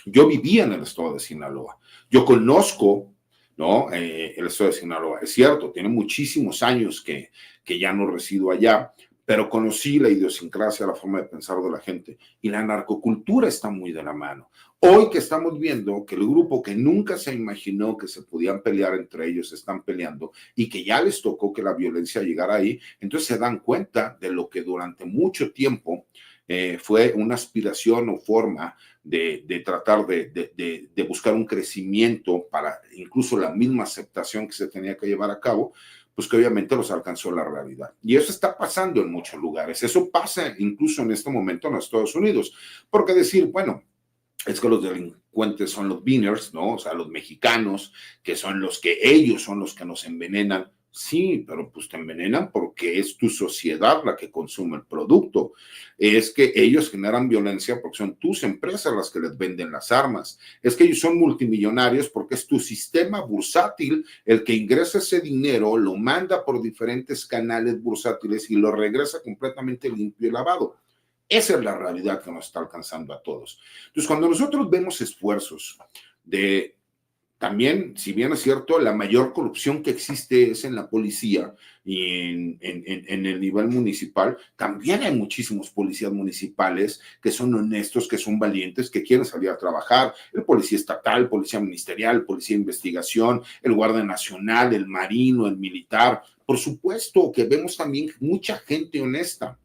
Yo vivía en el estado de Sinaloa, yo conozco, ¿no? El estado de Sinaloa, es cierto, tiene muchísimos años que ya no resido allá, pero conocí la idiosincrasia, la forma de pensar de la gente, y la narcocultura está muy de la mano. Hoy que estamos viendo que el grupo que nunca se imaginó que se podían pelear entre ellos están peleando y que ya les tocó que la violencia llegara ahí, entonces se dan cuenta de lo que durante mucho tiempo fue una aspiración o forma de tratar de buscar un crecimiento para incluso la misma aceptación que se tenía que llevar a cabo, pues que obviamente los alcanzó la realidad. Y eso está pasando en muchos lugares. Eso pasa incluso en este momento en los Estados Unidos. Porque decir, bueno, es que los delincuentes son los beaners, ¿no? O sea, los mexicanos, que son los que ellos son los que nos envenenan. Sí, pero pues te envenenan porque es tu sociedad la que consume el producto. Es que ellos generan violencia porque son tus empresas las que les venden las armas. Es que ellos son multimillonarios porque es tu sistema bursátil el que ingresa ese dinero, lo manda por diferentes canales bursátiles y lo regresa completamente limpio y lavado. Esa es la realidad que nos está alcanzando a todos. Entonces, cuando nosotros vemos esfuerzos de también, si bien es cierto, la mayor corrupción que existe es en la policía y en el nivel municipal, también hay muchísimos policías municipales que son honestos, que son valientes, que quieren salir a trabajar. El policía estatal, el policía ministerial, el policía de investigación, el guardia nacional, el marino, el militar. Por supuesto que vemos también mucha gente honesta.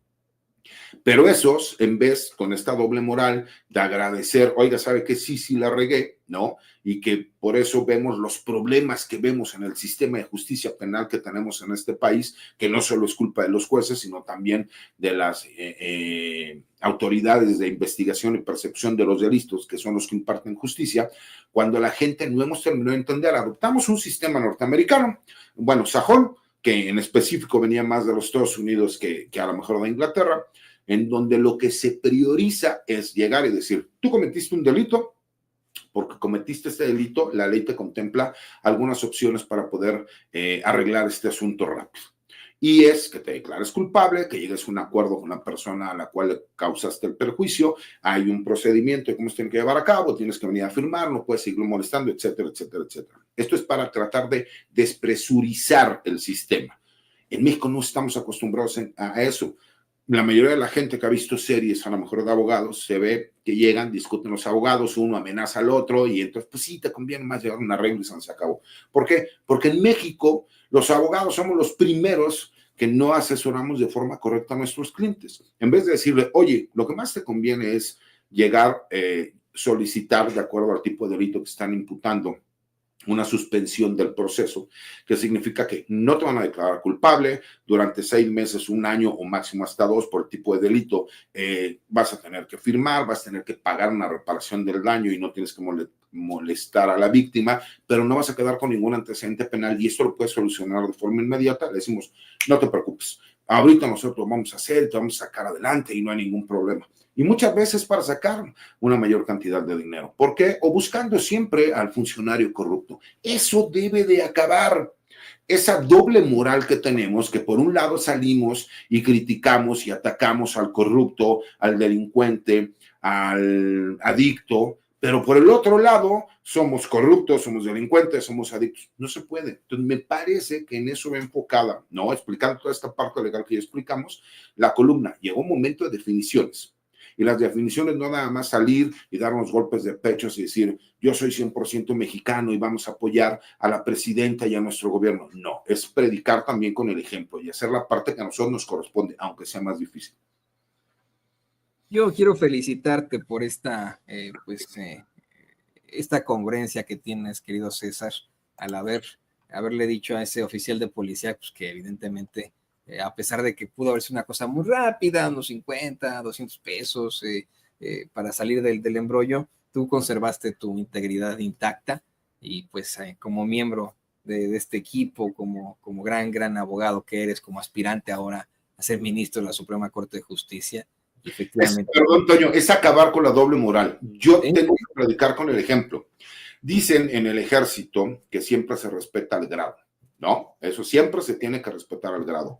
Pero esos, en vez, con esta doble moral de agradecer, oiga, ¿sabe qué? Sí, la regué, ¿no? Y que por eso vemos los problemas que vemos en el sistema de justicia penal que tenemos en este país, que no solo es culpa de los jueces, sino también de las autoridades de investigación y percepción de los delitos, que son los que imparten justicia, cuando la gente no hemos terminado de entender, adoptamos un sistema norteamericano, bueno, sajón, que en específico venía más de los Estados Unidos que a lo mejor de Inglaterra, en donde lo que se prioriza es llegar y decir, tú cometiste un delito, porque cometiste este delito, la ley te contempla algunas opciones para poder arreglar este asunto rápido. Y es que te declares culpable, que llegues a un acuerdo con la persona a la cual le causaste el perjuicio, hay un procedimiento de cómo se tiene que llevar a cabo, tienes que venir a firmar, no puedes seguirlo molestando, etcétera, etcétera, etcétera. Esto es para tratar de despresurizar el sistema. En México no estamos acostumbrados a eso. La mayoría de la gente que ha visto series, a lo mejor de abogados, se ve que llegan, discuten los abogados, uno amenaza al otro y entonces, pues sí, te conviene más llegar a un arreglo y se acabó. ¿Por qué? Porque en México los abogados somos los primeros que no asesoramos de forma correcta a nuestros clientes. En vez de decirle, oye, lo que más te conviene es llegar, solicitar, de acuerdo al tipo de delito que están imputando, una suspensión del proceso, que significa que no te van a declarar culpable durante 6 meses, 1 año o máximo hasta 2 por el tipo de delito. Vas a tener que firmar, vas a tener que pagar una reparación del daño y no tienes que molestar a la víctima, pero no vas a quedar con ningún antecedente penal y esto lo puedes solucionar de forma inmediata. Le decimos, no te preocupes, ahorita nosotros vamos a hacer, te vamos a sacar adelante y no hay ningún problema. Y muchas veces para sacar una mayor cantidad de dinero. ¿Por qué? O buscando siempre al funcionario corrupto. Eso debe de acabar. Esa doble moral que tenemos, que por un lado salimos y criticamos y atacamos al corrupto, al delincuente, al adicto, pero por el otro lado somos corruptos, somos delincuentes, somos adictos. No se puede. Entonces me parece que en eso va enfocada, ¿no? Explicando toda esta parte legal que ya explicamos, la columna. Llegó un momento de definiciones. Y las definiciones no nada más salir y darnos golpes de pecho y decir, yo soy 100% mexicano y vamos a apoyar a la presidenta y a nuestro gobierno. No, es predicar también con el ejemplo y hacer la parte que a nosotros nos corresponde, aunque sea más difícil. Yo quiero felicitarte por esta congruencia que tienes, querido César, al haberle dicho a ese oficial de policía, pues que evidentemente... a pesar de que pudo haber sido una cosa muy rápida, unos 50, 200 pesos para salir del embrollo, tú conservaste tu integridad intacta y pues como miembro de este equipo, como gran abogado que eres, como aspirante ahora a ser ministro de la Suprema Corte de Justicia, efectivamente. Perdón, Toño, es acabar con la doble moral. Yo tengo que predicar con el ejemplo. Dicen en el ejército que siempre se respeta el grado. No, eso siempre se tiene que respetar al grado.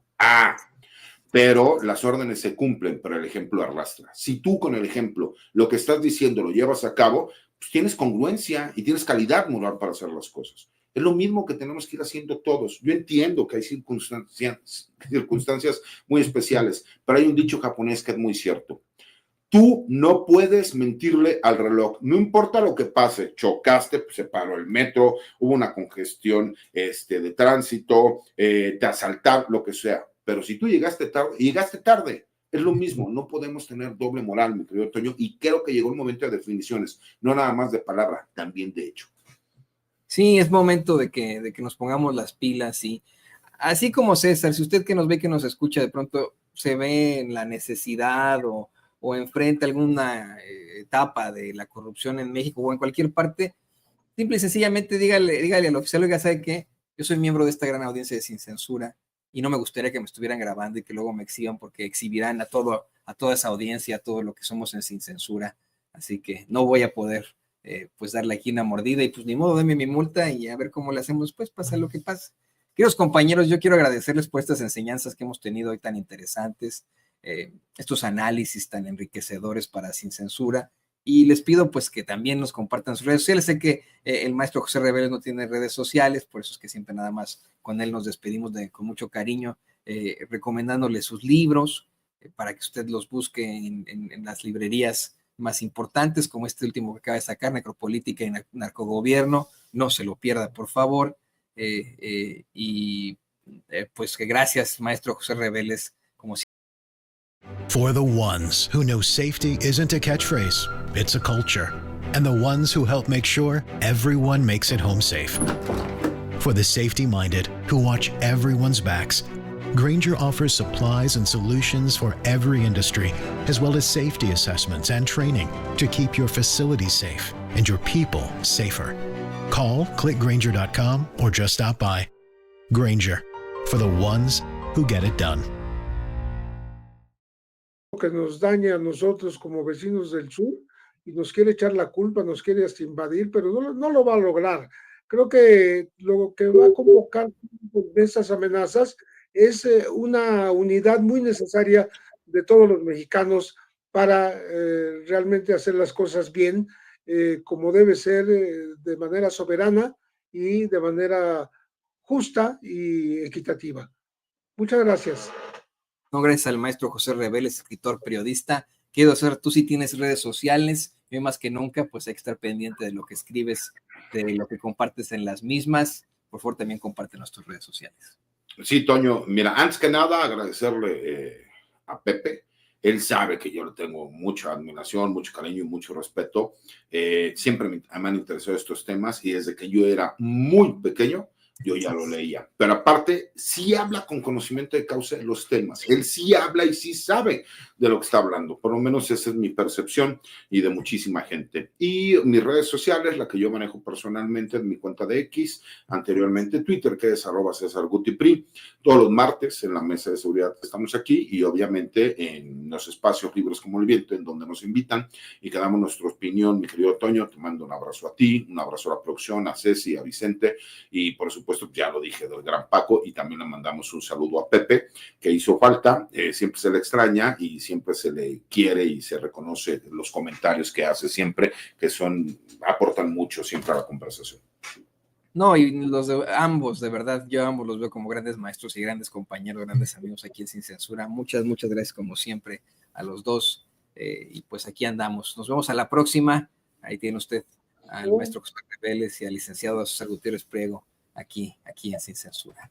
Pero las órdenes se cumplen, pero el ejemplo arrastra. Si tú con el ejemplo lo que estás diciendo lo llevas a cabo, pues tienes congruencia y tienes calidad moral para hacer las cosas. Es lo mismo que tenemos que ir haciendo todos. Yo entiendo que hay circunstancias muy especiales, pero hay un dicho japonés que es muy cierto. Tú no puedes mentirle al reloj, no importa lo que pase, chocaste, pues se paró el metro, hubo una congestión de tránsito, te asaltaron, lo que sea, pero si tú llegaste tarde, es lo mismo, no podemos tener doble moral, mi querido Toño, y creo que llegó el momento de definiciones, no nada más de palabra, también de hecho. Sí, es momento de que nos pongamos las pilas y así como César, si usted que nos ve, que nos escucha, de pronto se ve en la necesidad o enfrenta alguna etapa de la corrupción en México o en cualquier parte, simple y sencillamente dígale al oficial, oiga, ¿sabe qué? Yo soy miembro de esta gran audiencia de Sin Censura y no me gustaría que me estuvieran grabando y que luego me exhiban porque exhibirán a toda esa audiencia, a todo lo que somos en Sin Censura. Así que no voy a poder pues darle aquí una mordida y pues ni modo, deme mi multa y a ver cómo le hacemos después, pasa lo que pasa. Queridos compañeros, yo quiero agradecerles por estas enseñanzas que hemos tenido hoy tan interesantes, estos análisis tan enriquecedores para Sin Censura, y les pido pues que también nos compartan sus redes sociales. Sé que el maestro José Reveles no tiene redes sociales, por eso es que siempre nada más con él nos despedimos con mucho cariño, recomendándole sus libros para que usted los busque en las librerías más importantes, como este último que acaba de sacar, Necropolítica y Narcogobierno. No se lo pierda, por favor. Pues que gracias, maestro José Reveles, como siempre. For the ones who know safety isn't a catchphrase, it's a culture. And the ones who help make sure everyone makes it home safe. For the safety-minded who watch everyone's backs, Grainger offers supplies and solutions for every industry, as well as safety assessments and training to keep your facilities safe and your people safer. Call, click Grainger.com, or just stop by. Grainger, for the ones who get it done. Que nos daña a nosotros como vecinos del sur y nos quiere echar la culpa, nos quiere hasta invadir, pero no lo va a lograr. Creo que lo que va a convocar de esas amenazas es una unidad muy necesaria de todos los mexicanos para realmente hacer las cosas bien, como debe ser, de manera soberana y de manera justa y equitativa. Muchas gracias. No, gracias al maestro José Reveles, escritor, periodista. Quiero saber, tú sí tienes redes sociales, yo más que nunca, pues hay que estar pendiente de lo que escribes, de lo que compartes en las mismas. Por favor, también comparte nuestras redes sociales. Sí, Toño, mira, antes que nada agradecerle a Pepe. Él sabe que yo le tengo mucha admiración, mucho cariño y mucho respeto. Siempre me han interesado estos temas y desde que yo era muy pequeño, yo ya lo leía. Pero aparte, sí habla con conocimiento de causa de los temas. Él sí habla y sí sabe de lo que está hablando. Por lo menos esa es mi percepción y de muchísima gente. Y mis redes sociales, la que yo manejo personalmente en mi cuenta de X, anteriormente Twitter, que es @CésarGutiPri. Todos los martes en la mesa de seguridad estamos aquí y obviamente en los espacios libres como el viento, en donde nos invitan y que damos nuestra opinión. Mi querido Toño, te mando un abrazo a ti, un abrazo a la producción, a Ceci, a Vicente y por supuesto, ya lo dije, del gran Paco, y también le mandamos un saludo a Pepe, que hizo falta, siempre se le extraña y siempre se le quiere y se reconoce los comentarios que hace siempre, que aportan mucho siempre a la conversación. No, y los de ambos, de verdad, yo ambos los veo como grandes maestros y grandes compañeros, grandes amigos aquí en Sin Censura. Muchas gracias como siempre a los dos, y pues aquí andamos. Nos vemos a la próxima. Ahí tiene usted al maestro José Reveles y al licenciado César Gutiérrez Priego, aquí en Sin Censura.